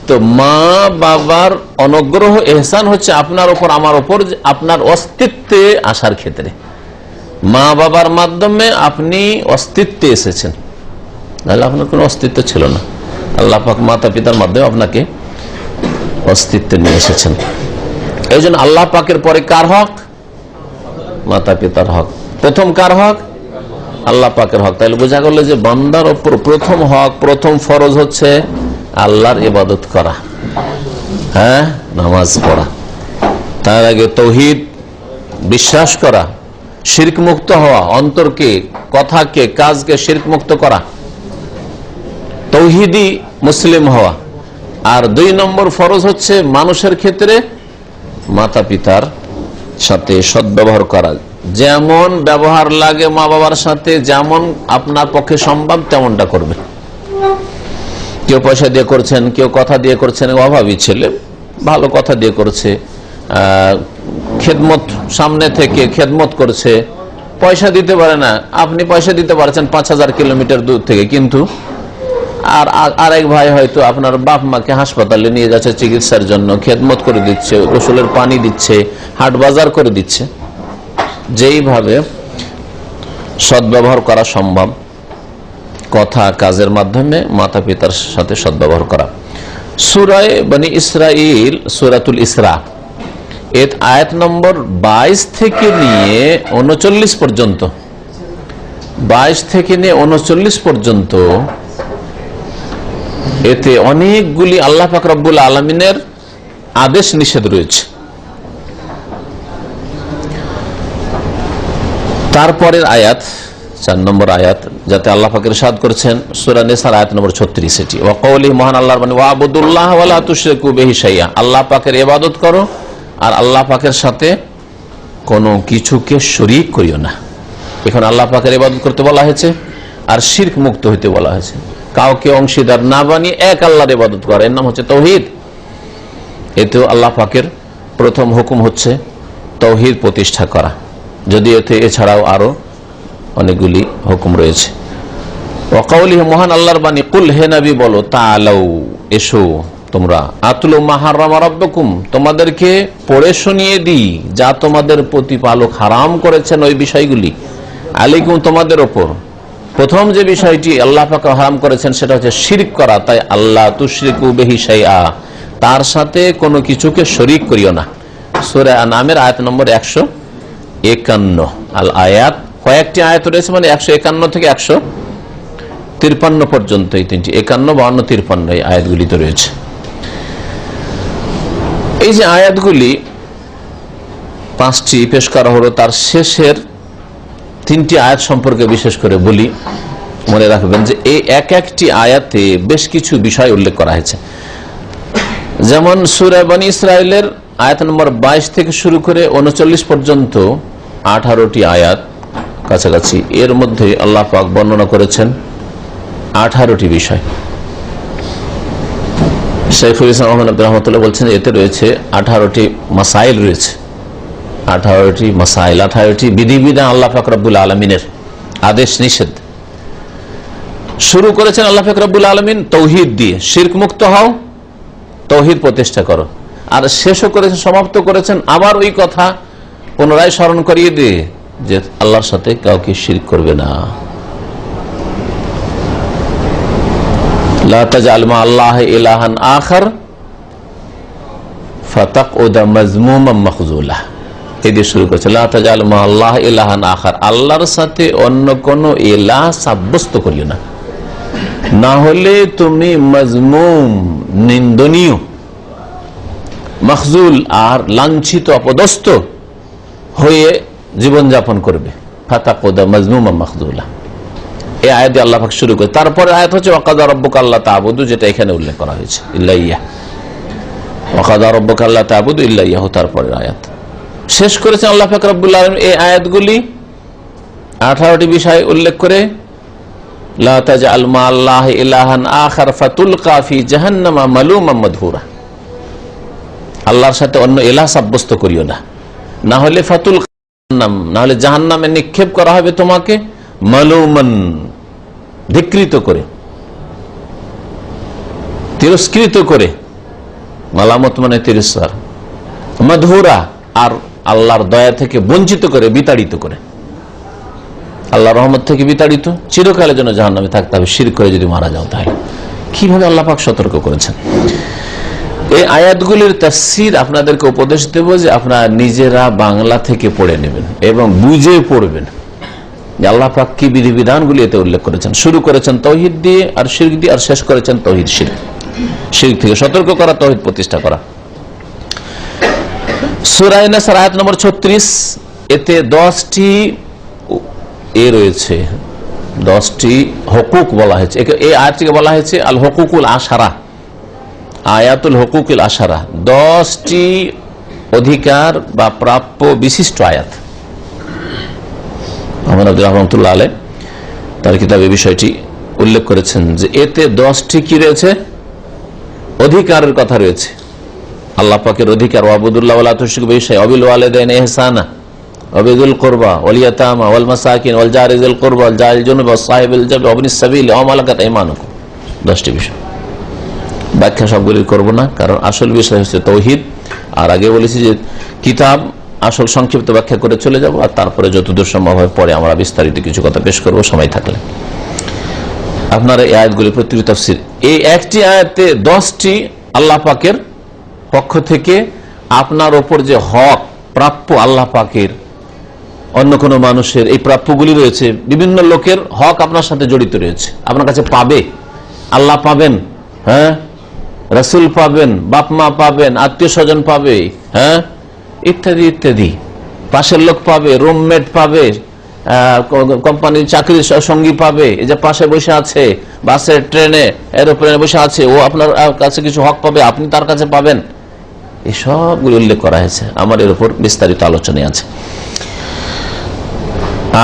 তো মা বাবার অনুগ্রহ ইহসান হচ্ছে আপনার উপর, আমার উপর, আপনার অস্তিত্বে আসার ক্ষেত্রে। মা বাবার মাধ্যমে আপনি অস্তিত্বে এসেছেন, তাহলে আপনার কোনো অস্তিত্ব ছিল না। আল্লাহ পাক মাতা পিতার মাধ্যমে আপনাকে অস্তিত্বে নিয়ে এসেছেন। এই জন্য আল্লাহ পাকের পরে কার হক? মাতা পিতার হক। প্রথম কার হক? আল্লাহ পাকের হক। তাহলে বোঝা গেল যে বান্দার উপর প্রথম হক, প্রথম ফরজ হচ্ছে আল্লাহর ইবাদত করা, নামাজ পড়া। তার আগে তাওহীদ বিশ্বাস করা, শিরক মুক্ত হওয়া, অন্তরকে, কথাকে, কাজকে শিরক মুক্ত করা, তাওহীদি মুসলিম হওয়া। আর 2 নম্বর ফরজ হচ্ছে মানুষের ক্ষেত্রে মাতা পিতার সাথে সদ্ব্যবহার করা। যেমন ব্যবহার লাগে মা বাবার সাথে, যেমন আপনার পক্ষে সম্ভব তেমনটা করবে। কেউ পয়সা দিয়ে করছেন, কেউ কথা দিয়ে করছেন, অভাবী ছেলে ভালো কথা দিয়ে করছে, খেদমত সামনে থেকে খেদমত করছে, পয়সা দিতে পারে না, আপনি পয়সা দিতে পারছেন 5000 কিলোমিটার দূর থেকে, কিন্তু আর আরেক ভাই হয়তো আপনার বাপ মাকে হাসপাতালে নিয়ে যাচ্ছে চিকিৎসার জন্য, খেদমত করে দিচ্ছে, গোসলের পানি দিচ্ছে, হাট বাজার করে দিচ্ছে। যেইভাবে সদ্ব্যবহার করা সম্ভব কথা কাজের মাধ্যমে মাতা পিতার সাথে সদ্ব্যবহার করা। সূরা বনি ইসরাইল, সূরাতুল ইসরা, এর আয়াত নম্বর 22 থেকে নিয়ে 39 পর্যন্ত, 22 থেকে নিয়ে 39 পর্যন্ত, এতে অনেকগুলি আল্লাহ পাক রব্বুল আলামিনের আদেশ নিষেধ রয়েছে। তারপরের আয়াত 4 নম্বর আয়াত, যাতে আল্লাহ পাক ইরশাদ করেছেন সূরা নিসার আয়াত নম্বর 36, এটি ওয়া কওলিহি, মহান আল্লাহর বাণী, ওয়াবুদুল্লাহ ওয়া লা তুশরিকু বিহি শাইআ, আল্লাহ পাকের ইবাদত করো আর আল্লাহ পাকের সাথে কোনো কিছুকে শরীক করিও না। এখন আল্লাহ পাকের ইবাদত করতে বলা হয়েছে আর শিরক মুক্ত হইতে বলা হয়েছে। কাউকে অংশীদার না বানিয়ে এক আল্লাহর ইবাদত করা, এর নাম হচ্ছে তাওহীদ। এতেও আল্লাহ পাকের প্রথম হুকুম হচ্ছে তাওহীদ প্রতিষ্ঠা করা, যদি এতে এছাড়াও আরো অনেকগুলি হুকুম রয়েছে। ওয়া কওলিহি, মহান আল্লাহর বাণী, কুল, হে নবী বলো, তাআলাউ, এসো তোমরা, আতলু মা হারামা রাব্বুকুম, তোমাদেরকে পড়ে শুনিয়ে দিই যা তোমাদের প্রতিপালক হারাম করেছেন ওই বিষয়গুলি, আলাইকুম, তোমাদের ওপর। প্রথম যে বিষয়টি আল্লাহ পাক হারাম করেছেন সেটা হচ্ছে শিরক করা। তাই আল্লাহ তুশরিকু বিহি শাইআ, তার সাথে কোনো কিছুকে শরীক করিও না। সূরা আনামের আয়াত নম্বর 151। আল আয়াত, কয়েকটি আয়াত রয়েছে, মানে 151 থেকে 153 পর্যন্ত, এই 3টি 51, 52, 53 এই আয়াতগুলিতে রয়েছে। এই যে আয়াতগুলি 5টি পেশ করা হলো, তার শেষের 3টি আয়াত সম্পর্কে বিশেষ করে বলি। মনে রাখবেন যে এই একটি আয়াতে বেশ কিছু বিষয় উল্লেখ করা হয়েছে। যেমন সূরা বনি ইসরাইলের আয়াত নম্বর 22 থেকে শুরু করে 39 পর্যন্ত 18টি আয়াত কাছাকাছি, এর মধ্যে আল্লাহ পাক বর্ণনা করেছেন 18টি বিষয়। শাইখুল ইসলাম আহমদ আব্দুর রহমতুল্লাহ বলছেন এতে রয়েছে 18টি মাসাইল রয়েছে, 18টি মাসাইল, 18টি বিধিবিধান আল্লাহ পাক রব্বুল আলামিনের আদেশ নিষেধ। শুরু করেছেন আল্লাহ পাক রব্বুল আলামিন তাওহীদ দিয়ে, শিরক মুক্ত হও, তাওহীদ প্রতিষ্ঠা করো, আর শেষও করেছেন, সমাপ্ত করেছেন আবার ওই কথা পুনরায় স্মরণ করিয়ে দিয়ে যে আল্লাহর সাথে কাউকে শিরক করবে না। লা তাজআল মা আল্লাহি ইলাহান আখার ফাতাকউদা মাজমুমান মাখজুলা, এই দিয়ে শুরু করেছে লা তাজাল মা আল্লাহ ইলাহান আখার, আল্লাহর সাথে অন্য কোন ইলাহ সাব্যস্ত করিও না, না হলে তুমি মাজমুম নিন্দনীয়, মখজুল আর লাঞ্ছিত অপদস্থ হয়ে জীবনযাপন করবে। ফাতাকউদা মাজমুমান মাখজুলা, এই আয়াত দিয়ে আল্লাহ পাক শুরু করে। তারপরে আয়াত হচ্ছে ওয়াকাদা রাব্বুকা আল্লা তা'বুদু, যেটা এখানে উল্লেখ করা হয়েছে ইল্লা ইয়্যাহু, ওয়াকাদা রাব্বুকা আল্লা তা'বুদু ইল্লা ইয়্যাহু, তারপরের আয়াত শেষ করেছেন আল্লাহ পাক রব্বুল আলামিন এই আয়াতগুলি 18টি বিষয় উল্লেখ করে লা তাজআল মা আল্লাহ ইলাহান আখার ফাতুলকা ফি জাহান্নামা মালুমান মাদহুরা, আল্লাহর সাথে অন্য ইলাহ সাব্যস্ত করিও না, না হলে ফাতুল জাহান্নাম, না হলে জাহান্নামে নিক্ষেপ করা হবে তোমাকে মালুমান, ধিক্কৃত করে, তিরস্কৃত করে, মালামত মানে তিরস্কার, মাদহুরা আর আল্লাহর দয়া থেকে বঞ্চিত করে, বিতাড়িত করে, আল্লাহর রহমত থেকে বিতাড়িত, চিরকালের জন্য জাহান্নামে থাকতে হবে শিরক করে যদি মারা যাও। তাহলে কিভাবে আল্লাহ পাক সতর্ক করেছেন। এই আয়াতগুলির তাফসীর আপনাদেরকে উপদেশ দেব যে আপনারা নিজেরা বাংলা থেকে পড়ে নেবেন এবং বুঝে পড়বেন যে আল্লাহ পাক কি বিধিবিধানগুলি এতে উল্লেখ করেছেন। শুরু করেছেন তাওহীদ দিয়ে আর শিরক দিয়ে, আর শেষ করেছেন তাওহীদ শিরক, শিরক থেকে সতর্ক করা, তাওহীদ প্রতিষ্ঠা করা। সূরা আন-নাসর আয়াত নম্বর 36, এতে 10টি রয়েছে, 10টি হুকুক বলা হয়েছে। এই আয়াতটিকে বলা হয়েছে আল হুকুকুল আশারা, আয়াতুল হুকুকুল আশারা, 10টি অধিকার বা প্রাপ্য বিশিষ্ট আয়াত। মোহাম্মদ আব্দুর রহমাতুল্লাহ আলাইহি তার কিতাবে বিষয়টি উল্লেখ করেছেন যে এতে 10টি কি রয়েছে, অধিকারের কথা রয়েছে, আল্লাহ পাকের অধিকার। ওয়াবুদুল্লাহ ওয়া লা তুশরিকু বিহি শাইআন ওয়াবিল ওয়ালিদাইনি ইহসানা ওয়াবিযিল কুরবা ওয়াল ইয়াতামা ওয়াল মাসাকিন ওয়াল জারি যিল কুরবা ওয়াল জারিল জুনুব ওয়াস সাহিবিল জানবি ওয়া ইবনিস সাবিল ওয়া মালাকাত আইমানুকুম, 10টি বিষয়। ব্যাখ্যা সবগুলি করব না, কারণ আসল বিষয় হচ্ছে তাওহীদ। আর আগে বলেছি যে কিতাব আসল সংক্ষিপ্ত ব্যাখ্যা করে চলে যাব, আর তারপরে যতদূর সম্ভব হয় পরে আমরা বিস্তারিত কিছু কথা পেশ করব সময় থাকলে। আপনারা এই আয়াতগুলি প্রতিটি তাফসীর, এই একটি আয়াতে 10টি আল্লাহ পাকের পক্ষ থেকে আপনার ওপর যে হক প্রাপ্য আল্লাহ পাকের, অন্য কোনো মানুষের এই প্রাপ্যগুলি রয়েছে, বিভিন্ন লোকের হক আপনার সাথে জড়িত রয়েছে, আপনার কাছে পাবে, আল্লাহ পাবেন, হ্যাঁ, রাসূল পাবেন, বাপ মা পাবেন, আত্মীয় স্বজন পাবে, হ্যাঁ, ইত্যাদি ইত্যাদি, পাশের লোক পাবে, রুমমেট পাবে, কোম্পানির চাকরির সঙ্গী পাবে, এই যে পাশে বসে আছে, বাসে ট্রেনে এরোপ্লেনে বসে আছে, ও আপনার কাছে কিছু হক পাবে, আপনি তার কাছে পাবেন। এই সবগুলো উল্লেখ করা হয়েছে, আমার এর উপর বিস্তারিত আলোচনা আছে।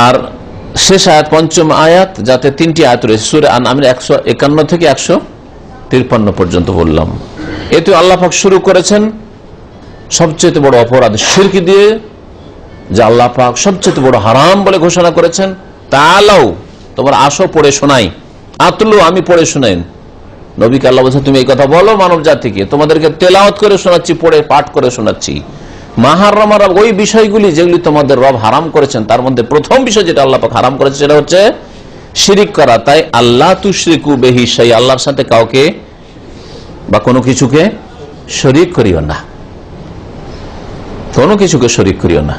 আর শেষ আয়াত, পঞ্চম আয়াত, যাতে 3টি আয়াত রয়েছে সূরা আন-নাম 151 থেকে 153 পর্যন্ত বললাম। এতে আল্লাহ পাক শুরু করেছেন সবচেয়ে বড় অপরাধ শিরক দিয়ে, যা আল্লাহ পাক সবচেয়ে বড় হারাম বলে ঘোষণা করেছেন। তাআলাও, তোমরা আসো পড়ে শোনাই, আতলু, আমি পড়ে শোনাই। নবীকে আল্লাহ বলছেন তুমি এই কথা বলো মানব জাতিকে, তোমাদেরকে তেলাওয়াত করে শোনাচ্ছি, পড়ে পাঠ করে শোনাচ্ছি। মাহারামার ওই বিষয়গুলি যেগুলি তোমাদের রব হারাম করেছেন, তার মধ্যে প্রথম বিষয় যেটা আল্লাহ পাক হারাম করেছে সেটা হচ্ছে শিরিক করা। তাই আল্লাহ তুশরিকু বিহি শাইআন, আল্লাহর সাথে কাউকে বা কোনো কিছুকে শরীক করিও না, কোনো কিছুকে শরীক করিও না,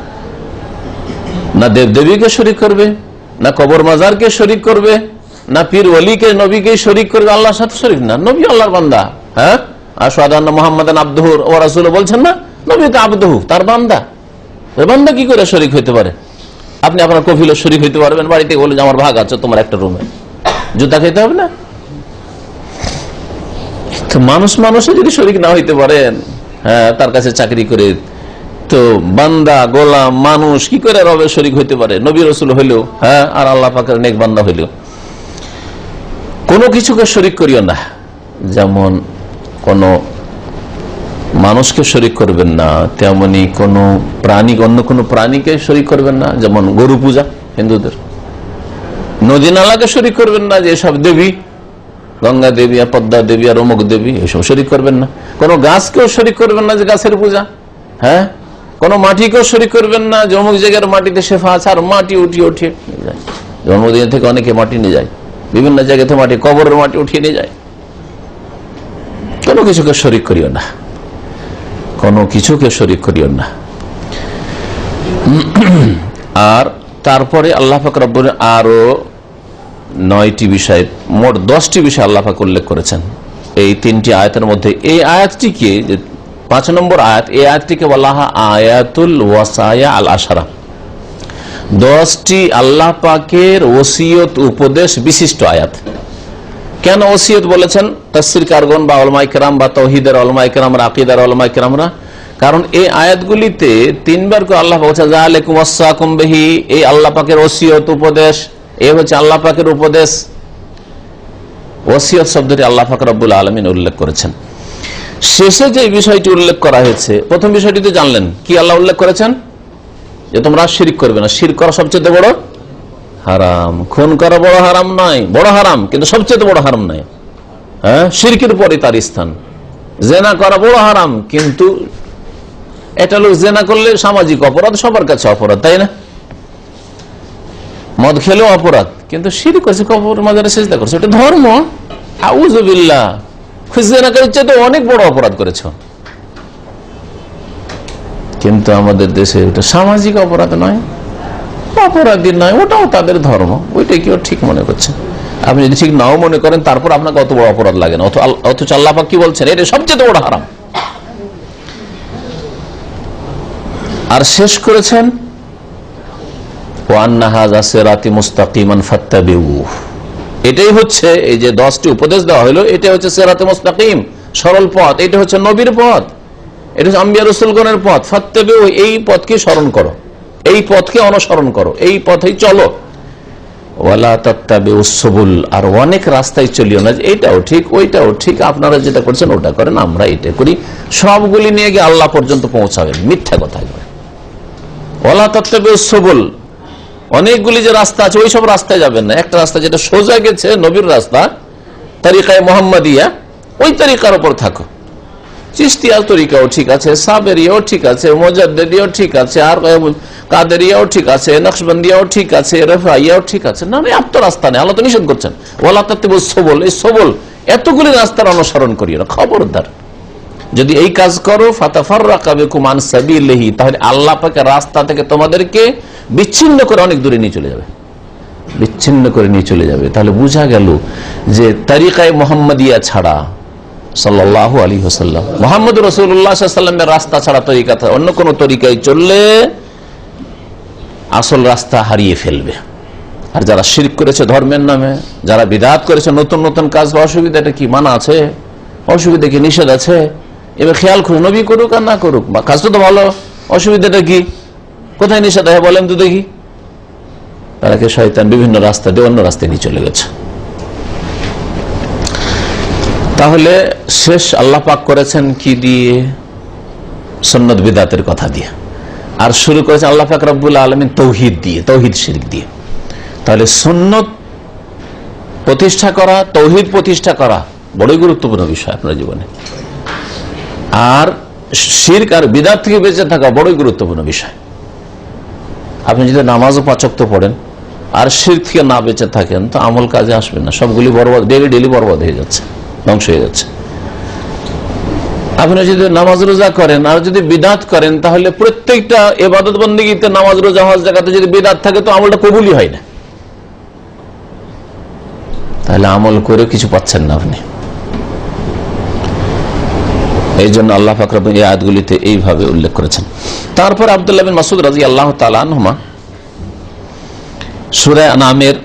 না দেবদেবীকে শরীক করবে, না কবর মাজারকে শরীক করবে, না পীর ওলিকে নবীকে শরীক করবে, আল্লাহর সাথে শরীক না। নবী আল্লাহর বান্দা, হ্যাঁ, আশহাদু আন্না মুহাম্মাদান আবদুহু ওয়া রাসূলুহু বলছেন না, নবী তো আবদুহু, তার বান্দা। বান্দা কি করে শরীক হইতে পারে? আপনি আপনার কফিলে শরীক হইতে পারবেন, বাড়িতে বলে যে আমার ভাগ আছে তোমার একটা রুমে, জুতা খেতে হবে না? তো মানুষে যদি শরীক না হইতে পারেন, হ্যাঁ, তার কাছে চাকরি করে, তো বান্দা গোলাম মানুষ কি করে রবের শরীক হইতে পারে? নবী রাসূল হইলেও, হ্যাঁ, আর আল্লাহ পাকের নেক বান্দা হইলেও কোনো কিছুকে শরীক করিও না। যেমন কোন মানুষকে শরীক করবেন না, তেমনি কোন প্রাণী, অন্য কোনো প্রাণীকে শরীক করবেন না। যেমন গরু পূজা হিন্দুদের, নদী নালাকে শরীক করবেন না, যে সব দেবী, গঙ্গা দেবী আর পদ্মা দেবী আর অমুক দেবী, এসব শরীক করবেন না। কোনো গাছকেও শরীক করবেন না, যে গাছের পূজা, হ্যাঁ, কোনো মাটিকেও শরীক করবেন না, যে অমুক জায়গার মাটিতে শেফা আছে, আর মাটি উঠিয়ে নিয়ে যায়। জন্মদিন থেকে অনেকে মাটি নিয়ে যায়, বিভিন্ন জায়গা থেকে মাটি, কবরের মাটি উঠিয়ে নিয়ে যায়। কোনো কিছুকে শরীক করিও না। কোনো কিছুকে শরীক করিও না। আর তারপরে আল্লাহ পাক রব্বুল আরো 9টি বিষয়, মোট 10টি বিষয় আল্লাহ পাক উল্লেখ করেছেন এই 3টি আয়াতের মধ্যে। এই আয়াতটিকে, 5 নম্বর আয়াত, এই আয়াতটিকে বলা হয় আয়াতুল ওয়াসায়া আল আশারা, 10টি আল্লাহ পাকের ওসিয়ত উপদেশ বিশিষ্ট আয়াত। কেন ওসিয়ত বলেছেন তাফসীর কারগণ বা উলামায়ে কেরাম বা তাওহীদের উলামায়ে কেরাম, আকীদার উলামায়ে কেরামরা? কারণ এই আয়াতগুলিতে 3বার করে আল্লাহ বলছে যালিকুম ওয়াসাকুম বিহি, এই আল্লাহ পাকের ওসিয়ত উপদেশ, এই হচ্ছে আল্লাহ পাকের উপদেশ। ওসিয়ত শব্দটি আল্লাহ পাক রব্বুল আলামিন উল্লেখ করেছেন। শেষে যে বিষয়টি উল্লেখ করা হয়েছে, প্রথম বিষয়টি তো জানলেন কি আল্লাহ উল্লেখ করেছেন, যে তোমরা শিরক করবে না। শিরক করা সবচেয়ে বড় হারাম। খুন করা বড় হারাম নয়, বড় হারাম, কিন্তু সবচেয়ে বড় হারাম নয়। হ্যাঁ, শিরকের পরে তার স্থান। জেনা করা বড় হারাম, কিন্তু এটা লোক জেনা করলে সামাজিক অপরাধ, সবার কাছে অপরাধ, তাই না? মদ খেলেও অপরাধ, কিন্তু শিরক করছে, কবর মাজারে সিজদা করছে, এটা ধর্ম। আউযুবিল্লাহ, জেনা করেছে তো অনেক বড় অপরাধ করেছ। কিন্তু আমাদের দেশে এটা সামাজিক অপরাধ নয়, অপরাধী নয়, ওটাও তাদের ধর্ম, ওইটাই কেউ ঠিক মনে করছে। আপনি যদি ঠিক নাও মনে করেন, তারপর আপনাকে অত বড় অপরাধ লাগে না। অথচ আল্লাহ পাক কি বলছেন, এটা সবচেয়ে বড় হারাম। আর শেষ করেছেন ওয়া আন্না হাযা সিরাতি মুস্তাকিমান ফাত্তাবিউহু, এটাই হচ্ছে এই যে 10টি উপদেশ দেওয়া হলো, এটা হচ্ছে সিরাতে মুস্তাকিম, সরল পথ, এটা হচ্ছে নবীর পথ, এটা হচ্ছে আম্বিয়া রাসূলগণের পথ। ফাত্তাবিউ, এই পথকে স্মরণ করো, এই পথকে অনুসরণ করো, এই পথেই চলো। ওয়ালা তাত্তাবিউস সুবুল, আর অনেক রাস্তায় চলিও না, এইটাও ঠিক ওইটাও ঠিক, আপনারা যেটা করছেন ওটা করেন, আমরা এটা করি, সবগুলি নিয়ে গিয়ে আল্লাহ পর্যন্ত পৌঁছাবেন। মিথ্যা কথা। ওয়ালা তাত্তাবিউস সুবুল, অনেকগুলি যে রাস্তা আছে ওই সব রাস্তায় যাবেন না, একটা রাস্তা যেটা সোজা গেছে, নবীর রাস্তা, তরিকায়ে মুহাম্মাদিয়া, ওই তরিকার উপর থাকো। চিশতিয়া তরিকাও ঠিক আছে, সাবেরিয়াও ঠিক আছে, মুজাদ্দিদিয়াও ঠিক আছে, আর কাদেরিয়াও ঠিক আছে, নকশবন্দিয়াও ঠিক আছে, রফাইয়াও ঠিক আছে। না, এত রাস্তা নেই, আল্লাহ তো নিষেধ করছেন ওয়ালা তাত্তাবিউস সুবুল, এই সুবুল এতগুলি রাস্তার অনুসরণ করিও না, খবরদার। যদি এই কাজ করো ফাতাফাররাকা বিকুম আন সাবিলিহি, তাহলে আল্লাহ পাকের রাস্তা থেকে তোমাদেরকে বিচ্ছিন্ন করে অনেক দূরে নিয়ে চলে যাবে, বিচ্ছিন্ন করে নিয়ে চলে যাবে। তাহলে বোঝা গেল যে তরিকায়ে মুহাম্মাদিয়া ছাড়া, সাল্লাল্লাহু আলাইহি ওয়াসাল্লাম মুহাম্মদ রাসূলুল্লাহ সাল্লাল্লাহু আলাইহি ওয়াসাল্লামের রাস্তা ছাড়া, তরিকা অন্য কোন তরিকায় চললে আসল রাস্তা হারিয়ে ফেলবে। আর যারা শিরক করেছে ধর্মের নামে, যারা বিদআত করেছে, নতুন নতুন কাজ, অসুবিধাটা কি? মানা আছে, অসুবিধা কি? নিষেধ আছে? এবার খেয়াল করুন, নবী করুক আর না করুক, বা কাজটা তো ভালো, অসুবিধাটা কি? কোথায় নিষেধ আছে বলেন তো দেখি? তারাকে শয়তান বিভিন্ন রাস্তা দিয়ে অন্য রাস্তায় নিয়ে চলে গেছে। তাহলে শেষ আল্লাহ পাক করেছেন কি দিয়ে? সুন্নাত বিদআতের কথা দিয়ে। আর শুরু করেছেন আল্লাহ পাক রব্বুল আলামিন তাওহীদ দিয়ে, তাওহীদ শিরক দিয়ে। তাহলে সুন্নাত প্রতিষ্ঠা করা, তাওহীদ প্রতিষ্ঠা করা বড়ই গুরুত্বপূর্ণ বিষয় আপনার জীবনে। আর শিরক আর বিদআত থেকে বেঁচে থাকা বড়ই গুরুত্বপূর্ণ বিষয়। আপনি যদি নামাজও 5 ওয়াক্ত পড়েন আর শিরক থেকে না বেঁচে থাকেন, তো আমল কাজে আসবে না, সবগুলি বরবাদ, ডেলি বরবাদ হয়ে যাচ্ছে, ধ্বংস হয়ে যাচ্ছে। আপনি যদি নামাজ রোজা করেন আর যদি বিদআত করেন, তাহলে প্রত্যেকটা ইবাদত বন্দেগীতে, নামাজ রোজা হজ যাকাতে যদি বিদআত থাকে, তো আমলটা কবুলই হয় না। তাহলে আমল করে কিছু পাচ্ছেন না আপনি। এই জন্য আল্লাহ পাক রব্বুল এই আয়াতগুলিতে এইভাবে উল্লেখ করেছেন। তারপর আব্দুল্লাহ বিন মাসউদ রাদিয়াল্লাহু তাআলা আনহুমা সূরা আনামের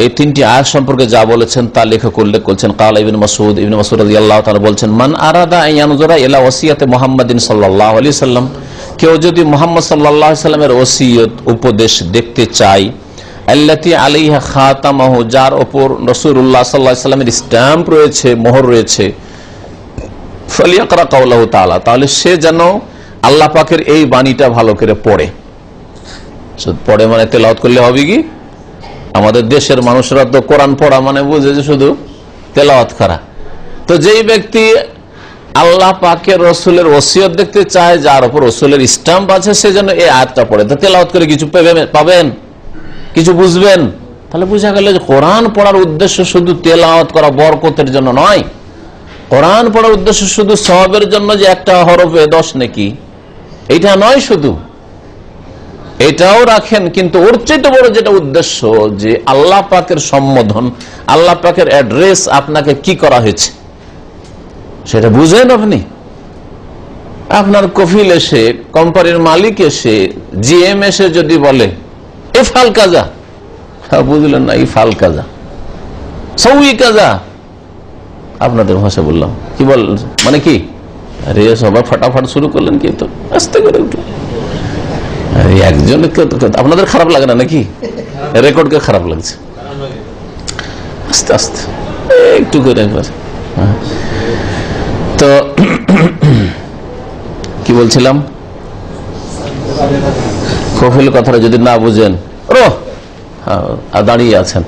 এই 3টি আয়াত সম্পর্কে যা বলেছেন তা লেখক উল্লেখ করছেন। কালা ইবনে মাসউদ রাদিয়াল্লাহু তাআলা বলছেন, মান আরাদা আন ইয়ানজুরা ইলা ওসিয়াতে মুহাম্মাদিন সাল্লাল্লাহু আলাইহি ওয়াসাল্লাম, কেউ যদি মুহাম্মদ সাল্লাল্লাহু আলাইহি ওয়াসাল্লামের ওসিয়ত উপদেশ দেখতে চায়, আল্লাতী আলাইহা খাতামাহু, যার উপর রাসূলুল্লাহ সাল্লাল্লাহু আলাইহি ওয়াসাল্লামের স্ট্যাম্প রয়েছে, মোহর রয়েছে, ফালিয়াকরা কাওলাহু তাআলা, তাহলে সে যেন আল্লাহ পাকের এই বাণীটা ভালো করে পড়ে। পড়ে মানে তেলাওয়াত করলে হবে কি? আমাদের দেশের মানুষরা তো কোরআন পড়া মানে বুঝে যে শুধু তেলাওয়াত করা। তো যেই ব্যক্তি আল্লাহ পাকের রসুলের ওসিয়ত দেখতে চায়, যার উপর রসুলের স্ট্যাম্প আছে, সে যেন এই আয়াতটা পড়ে। তো তেলাওয়াত করে কিছু পাবেন, কিছু বুঝবেন। তাহলে বোঝা গেল যে কোরআন পড়ার উদ্দেশ্য শুধু তেলাওয়াত করা বরকতের জন্য নয়, কোরআন পড়ার উদ্দেশ্য শুধু সওয়াবের জন্য যে একটা হরফে 10 নেকি, এটা নয়, শুধু এটাও রাখেন, কিন্তু ওর চেয়ে বড় যেটা উদ্দেশ্য যে আল্লাহ পাকের সম্বোধন, আল্লাহ পাকের অ্যাড্রেস আপনাকে কি করা হয়েছে সেটা বুঝেন। আপনি আপনার কফিল এসে, কোম্পানির মালিক এসে, জিএম এসে যদি বলে ইফআল কাজা, বুঝলেন না, ইফআল কাজা, সউই কাজা, আপনাদের ভাষা বললাম, কি বল মানে কি, আরে সবাই ফাটাফাট শুরু করলেন, কিন্তু আস্তে করে উঠে একজন, আপনাদের খারাপ লাগে না নাকি? রেকর্ডকে খারাপ লাগছে, আস্তে আস্তে একটু করে একবার। তো কি বলছিলাম, কফিল কথাটা যদি না বুঝেন, দাঁড়িয়ে আছেন,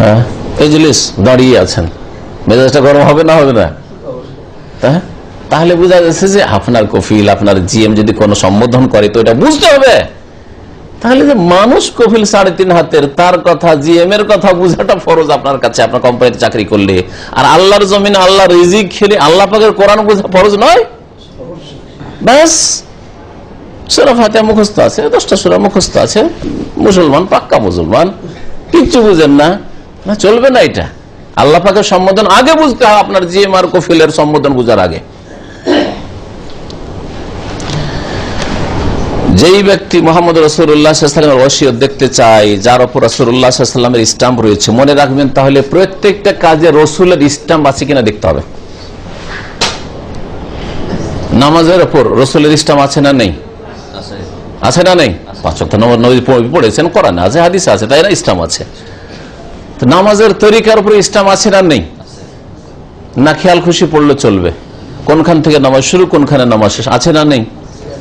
হ্যাঁ এজলিস দাঁড়িয়ে আছেন, মেজাজটা গরম হবে না, হবে না? তাহলে বোঝা যাচ্ছে যে আপনার কফিল, আপনার জিএম যদি কোনো সম্বোধন করে তো এটা বুঝতে হবে। তাহলে যে মানুষ কফিল 3.5 হাতের, তার কথা, জিএম এর কথা বুঝাটা ফরজ আপনার কাছে, আপনার কোম্পানিতে চাকরি করলে। আর আল্লাহর জমিনে আল্লাহ রিজিক খেলে আল্লাহ পাকের কোরআন বোঝা ফরজ নয়? ব্যাস, সূরা ফাতিহা মুখস্থ আছে, 10টা সূরা মুখস্থ আছে, মুসলমান, পাক্কা মুসলমান, কিচ্ছু বুঝেন না, না চলবে না। এটা আল্লাহ পাকের সম্বোধন আগে বুঝতে হবে, আপনার জিএম আর কফিলের সম্বোধন বুঝার আগে। যেই ব্যক্তি মুহাম্মদ রাসূলুল্লাহ সাল্লাল্লাহু আলাইহি ওয়াসাল্লামের ওসিয়ত দেখতে চায়, যার উপর রাসূলুল্লাহ সাল্লাল্লাহু আলাইহি ওয়াসাল্লামের স্ট্যাম্প রয়েছে, মনে রাখবেন তাহলে প্রত্যেকটা কাজে রাসূলের স্ট্যাম্প আছে কিনা দেখতে হবে। নামাজের উপর রাসূলের স্ট্যাম্প আছে না নেই? আছে না নেই? 5 ওয়াক্ত নামাজ নবী পড়েছেন, কোরআনে আছে, হাদিসে আছে, তাই না? স্ট্যাম্প আছে। তো নামাজের তরিকার উপর স্ট্যাম্প আছে না নেই? না খেয়াল খুশি পড়লে চলবে? কোনখান থেকে নামাজ শুরু, কোনখানে নামাজ শেষ, আছে না নেই?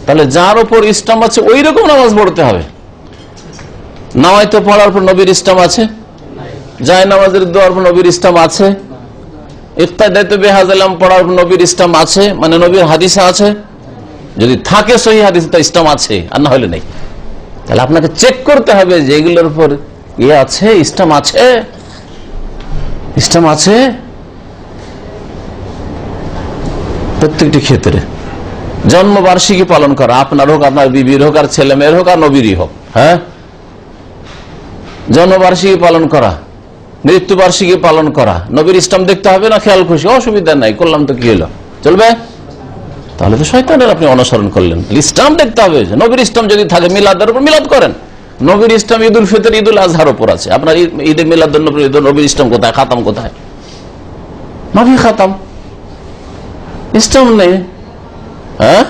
তাহলে যার উপর ইসলাম আছে ওই রকম নামাজ পড়তে হবে। নামাইতে পড়ার পর নবীর ইসলাম আছে, যায় নামাজের দোয়ার পর নবীর ইসলাম আছে, ইফতাদাইতু বিহাযালাম পড়ার পর নবীর ইসলাম আছে, মানে নবীর হাদিসে আছে, যদি থাকে সহি হাদিসে তো ইসলাম আছে, আর না হলে নেই। তাহলে আপনাকে চেক করতে হবে যে এগুলোর উপর ইয়ে আছে, ইসলাম আছে, ইসলাম আছে প্রত্যেকটি ক্ষেত্রে। জন্মবার্ষিকী পালন করা, আপনার হোক, আপনার বিবির হোক, আর ছেলে মেয়ের হোক, আর নবীরই হোক, হ্যাঁ, জন্মবার্ষিকী পালন করা, মৃত্যুবার্ষিকী পালন করা, নবীর ইসলাম দেখতে হবে না? খেয়াল খুশি, অসুবিধা নাই, করলাম তো কি হলো, চলবে? তাহলে তো শয়তানের আপনি অনুসরণ করলেন। ইসলাম দেখতে হবে, নবীর ইসলাম যদি থাকে, মিলাদের উপর মিলাদ করেন। নবীর ইসলাম ঈদ উল ফিতর, ঈদ উল আজহার উপর আছে, আপনার ঈদে মিলাদ নবীর ইসলাম কোথায়? খাতাম কোথায়? নবী খাতাম, ইসলাম নেই। হ্যাঁ,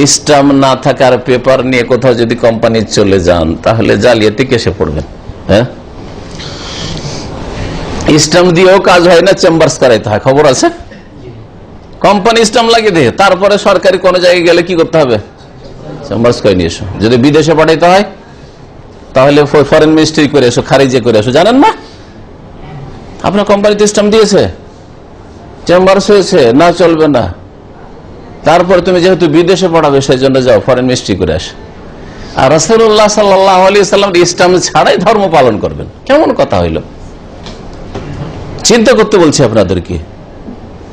ইসলাম না থাকার পেপার নিয়ে কোথাও যদি কোম্পানি চলে যান, তাহলে জালিয়াতি কেসে পড়বেন। হ্যাঁ, ইসলাম দিয়েও কাজ হয় না, চেম্বার্স করাইতে হয়, খবর আছে? কোম্পানি ইসলাম লাগিয়ে দেয়, তারপরে সরকারি কোনো জায়গায় গেলে কি করতে হবে? চেম্বার্স করে নিয়ে এসো। যদি বিদেশে পাঠাইতে হয় তাহলে ফরেন মিনিস্ট্রি করে এসো, খারিজে করে এসো। জানেন না আপনার কোম্পানিতে ইসলাম দিয়েছে, চেম্বার্স হয়েছে, না চলবে না। তারপরে তুমি যেহেতু বিদেশে পড়াবে, সেই জন্য যাও ফরেন মিনিস্ট্রি করে আসো। আর রাসূলুল্লাহ সাল্লাল্লাহু আলাইহি ওয়াসাল্লাম ইসলাম ছাড়াই ধর্ম পালন করবেন, কেমন কথা হইল? চিন্তা করতে বলছি আপনাদেরকে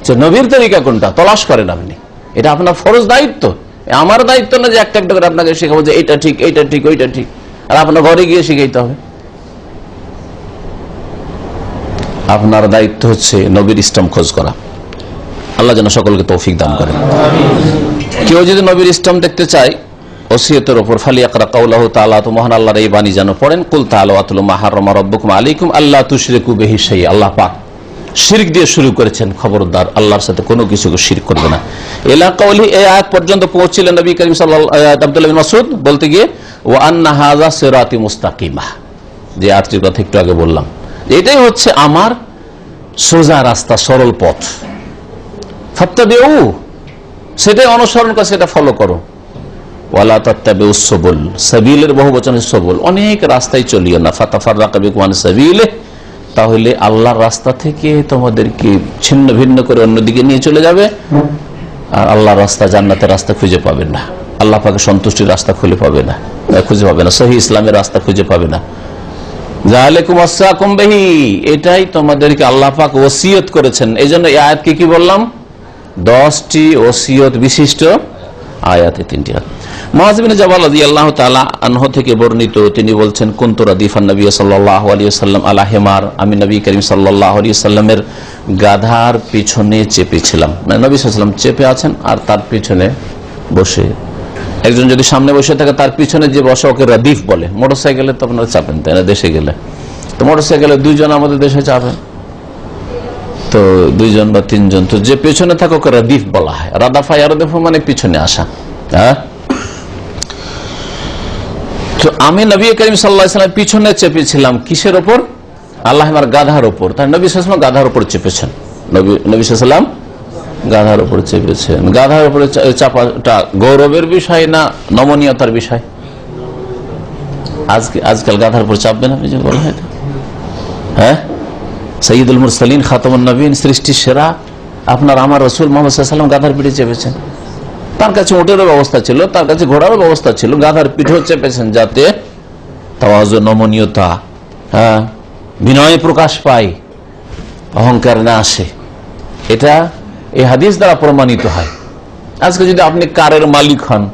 যে নবীর তরিকা কোনটা, তলাশ করেন আপনি। এটা আপনার ফরজ দায়িত্ব, আমার দায়িত্ব না যে একটা একটা করে আপনাকে শেখাবো যে এটা ঠিক, এইটা ঠিক, ওইটা ঠিক, আর আপনার ঘরে গিয়ে শিখাইতে হবে। আপনার দায়িত্ব হচ্ছে নবীর ইসলাম খোঁজ করা। আল্লাহ যেন সকলকে তৌফিক দান করেন। কেউ যদি নবীর ইসলাম দেখতে চায়, ওসিয়তের উপর ফালিয়াকরা কাউলাহু তাআলা, তো মহান আল্লাহর এই বাণী যেন পড়েন, কুল তাআলা ওয়াতুলু মা হারামা রাব্বুকুম আলাইকুম আল্লা তুশরিকু বিহি শাইআ। আল্লাহ পাক শিরক দিয়ে শুরু করেছেন, খবরদার আল্লাহর সাথে কোনো কিছুকে শিরক করবে না। এলা কাউলি, এই আয়াত পর্যন্ত পৌঁছলেন নবী করিম সাল্লাল্লাহু আলাইহি ওয়াসাল্লাম। আব্দুল্লাহ বিন মাসউদ বলতে গিয়ে ওয়া আন্না হাযা সিরাতি মুস্তাকিমা, যে আয়াতটির কথা একটু আগে বললাম, এটাই হচ্ছে আমার সোজা রাস্তা, সরল পথ। ফাত্তাবিউ, সেটাই অনুসরণ করো, সেটা ফলো করো। ওয়ালা তাত্তাবিউস সুবুল, সাবিলের বহুবচন সবুল, অনেক রাস্তায় চলিও না। ফাতাফাররাকা বিকুম আন সাবিলি, তাহলে আল্লাহর রাস্তা থেকে তোমাদেরকে ছিন্ন ভিন্ন করে অন্যদিকে নিয়ে চলে যাবে, আর আল্লাহর রাস্তা, জান্নাতের রাস্তা খুঁজে পাবে না, আল্লাহ পাকের সন্তুষ্টির রাস্তা খুঁজে পাবে না, সহি ইসলামের রাস্তা খুঁজে পাবে না। যালিকুম ওয়াসাকুম বিহি, এটাই তোমাদেরকে আল্লাহ পাক ওসিয়ত করেছেন। এই জন্য এই আয়াতকে কি বললাম? 10টি ওসিয়ত বিশিষ্ট আয়াত, 3টি আয়াত। মুআয বিন জাবাল রাদিয়াল্লাহু তাআলা আনহু থেকে বর্ণিত, তিনি বলছেন, কুনতু রাদিফান নবী সাল্লাল্লাহু আলাইহি ওয়াসাল্লাম আলা হিমার, আমি নবী করিম সাল্লাল্লাহু আলাইহি ওয়াসাল্লামের গাধার পিছনে চেপেছিলাম। মানে নবী সাল্লাল্লাহু আলাইহি ওয়াসাল্লাম চেপে আছেন আর তার পিছনে বসে, একজন যদি সামনে বসে থাকে তার পিছনে যে বসে ওকে রাদিফ বলে। মোটরসাইকেলে তো আপনারা চাপেন, তাই না? দেশে গেলে তো মোটরসাইকেলে 2 জন আমাদের দেশে চাপেন, তো 2 জন বা 3 জন, তো যে পেছনে থাকে ওকে রাদিফ বলা হয়। রাদাফা ইয়ারদিফু মানে পিছনে আসা। হ্যাঁ, তো আমি নবী করিম সাল্লাল্লাহু আলাইহি ওয়াসাল্লাম পিছনে চেপেছিলাম। কিসের ওপর? আল্লাহ আমার গাধার ওপর। তাই নবী সাল্লাল্লাহু আলাইহি ওয়াসাল্লাম গাধার ওপর চেপেছেন। নবী সাল্লাল্লাহু আলাইহি ওয়াসাল্লাম গাধার উপরে চেপেছেন। গাধার উপরে চাপাটা গৌরবের বিষয় না নমনীয়তার বিষয়? আজকাল গাধার উপর চাপবেন আপনি, যে বলা হয়, হ্যাঁ, সৈয়দুল মুরসালিন খাতামুন নবীন, সৃষ্টির সেরা আপনার আমার রাসূল মুহাম্মদ সাল্লাল্লাহু আলাইহি ওয়াসাল্লাম গাধার পিঠে চেপেছেন। তার কাছে উটেরও ব্যবস্থা ছিল, তার কাছে ঘোড়ারও ব্যবস্থা ছিল, গাধার পিঠেও চেপেছেন, যাতে তাওয়াজু, নমনীয়তা, হ্যাঁ, বিনয় প্রকাশ পায়, অহংকার না আসে। এটা এই হাদিস দ্বারা প্রমাণিত হয়। আজকে যদি আপনি কারের মালিক হন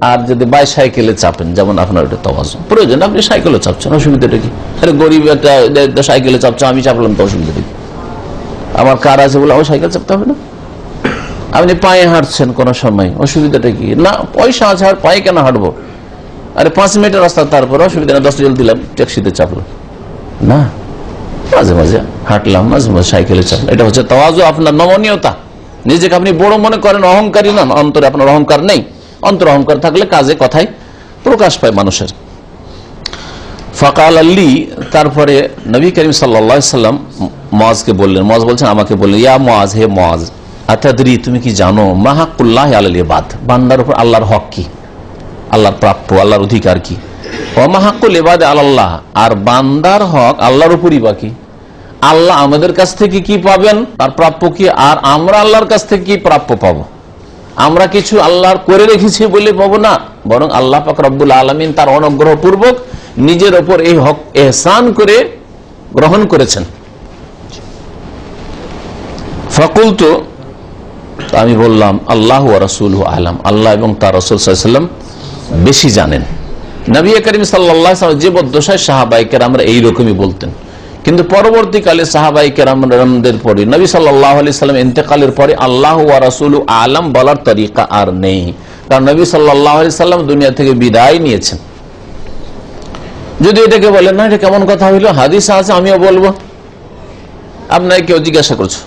আর যদি বাইসাইকেলে চাপেন, যেমন আপনার ওটা তাওয়াজু প্রয়োজন, আপনি সাইকেলে চাপছেন, অসুবিধাটা কি? আরে গরিব একটা সাইকেলে চাপছে, আমি চাপলাম, তো অসুবিধাটা কি? আমার কার আছে বলে আমার সাইকেল চাপতে হবে না? আপনি পায়ে হাঁটছেন কোন সময়, অসুবিধাটা কি? না, পয়সা আছে আর পায়ে কেন হাঁটবো? আরে 5 মিনিটের রাস্তা, তারপর অসুবিধা না, 10 টাকা দিলাম, ট্যাক্সিতে চাপলাম না, মাঝে মাঝে হাঁটলাম, মাঝে মাঝে সাইকেলে চাপলাম। এটা হচ্ছে তাওয়াজু, আপনার নমনীয়তা। নিজেকে আপনি বড় মনে করেন, অহংকারী নন, অন্তরে আপনার অহংকার নেই। অন্তর অহংকার থাকলে কাজে কথায় প্রকাশ পায় মানুষের। ফাকাল আল্লি, তারপরে নবী করিম সাল্লাল্লাহু আলাইহি ওয়াসাল্লাম মুআযকে বললেন, মুআয বলছেন আমাকে বললেন, ইয়া মুআয, হে মুআয, আতাদরি, তুমি কি জানো, মা হাক্কুল্লাহ আলাল ইবাদ, বান্দার উপর আল্লাহর হক কি, আল্লাহর প্রাপ্য, আল্লাহর অধিকার কি? ওয়া মা হাক্কুল ইবাদ আলাল্লাহ, আর বান্দার হক আল্লাহর উপরই বাকি। আল্লাহ আমাদের কাছ থেকে কি পাবেন, তার প্রাপ্য কি, আর আমরা আল্লাহর কাছ থেকে কি প্রাপ্য পাবো? আমরা কিছু আল্লাহর করে রেখেছি বলে পাবো না, বরং আল্লাহ পাক রব্বুল আলামিন তার অনুগ্রহ পূর্বক নিজের ওপর এই হক ইহসান করে গ্রহণ করেছেন। ফাকুলতু, আমি বললাম, আল্লাহু ওয়া রাসূলুহু আ'লাম, আল্লাহ এবং তার রাসূল সাল্লাল্লাহু আলাইহি ওয়াসাল্লাম বেশি জানেন। নবী করিম সাল্লাল্লাহু আলাইহি ওয়াসাল্লাম জীবদ্দশায় সাহাবায়ে কেরামরা এইরকমই বলতেন, কিন্তু পরবর্তীকালে সাহাবায়ে কেরামদের পরে নবী সাল্লাল্লাহু আলাইহি ওয়াসাল্লাম ইন্তেকালের পরে আল্লাহু ওয়া রাসূলুহু আ'লাম বলার তরিকা আর নেই, কারণ নবী সাল্লাল্লাহু আলাইহি ওয়াসাল্লাম দুনিয়া থেকে বিদায় নিয়েছেন। যদি এটাকে বলেন, না এটা কেমন কথা হইল, হাদিস আছে আমিও বলবো, আপনাকে কেউ জিজ্ঞাসা করছে,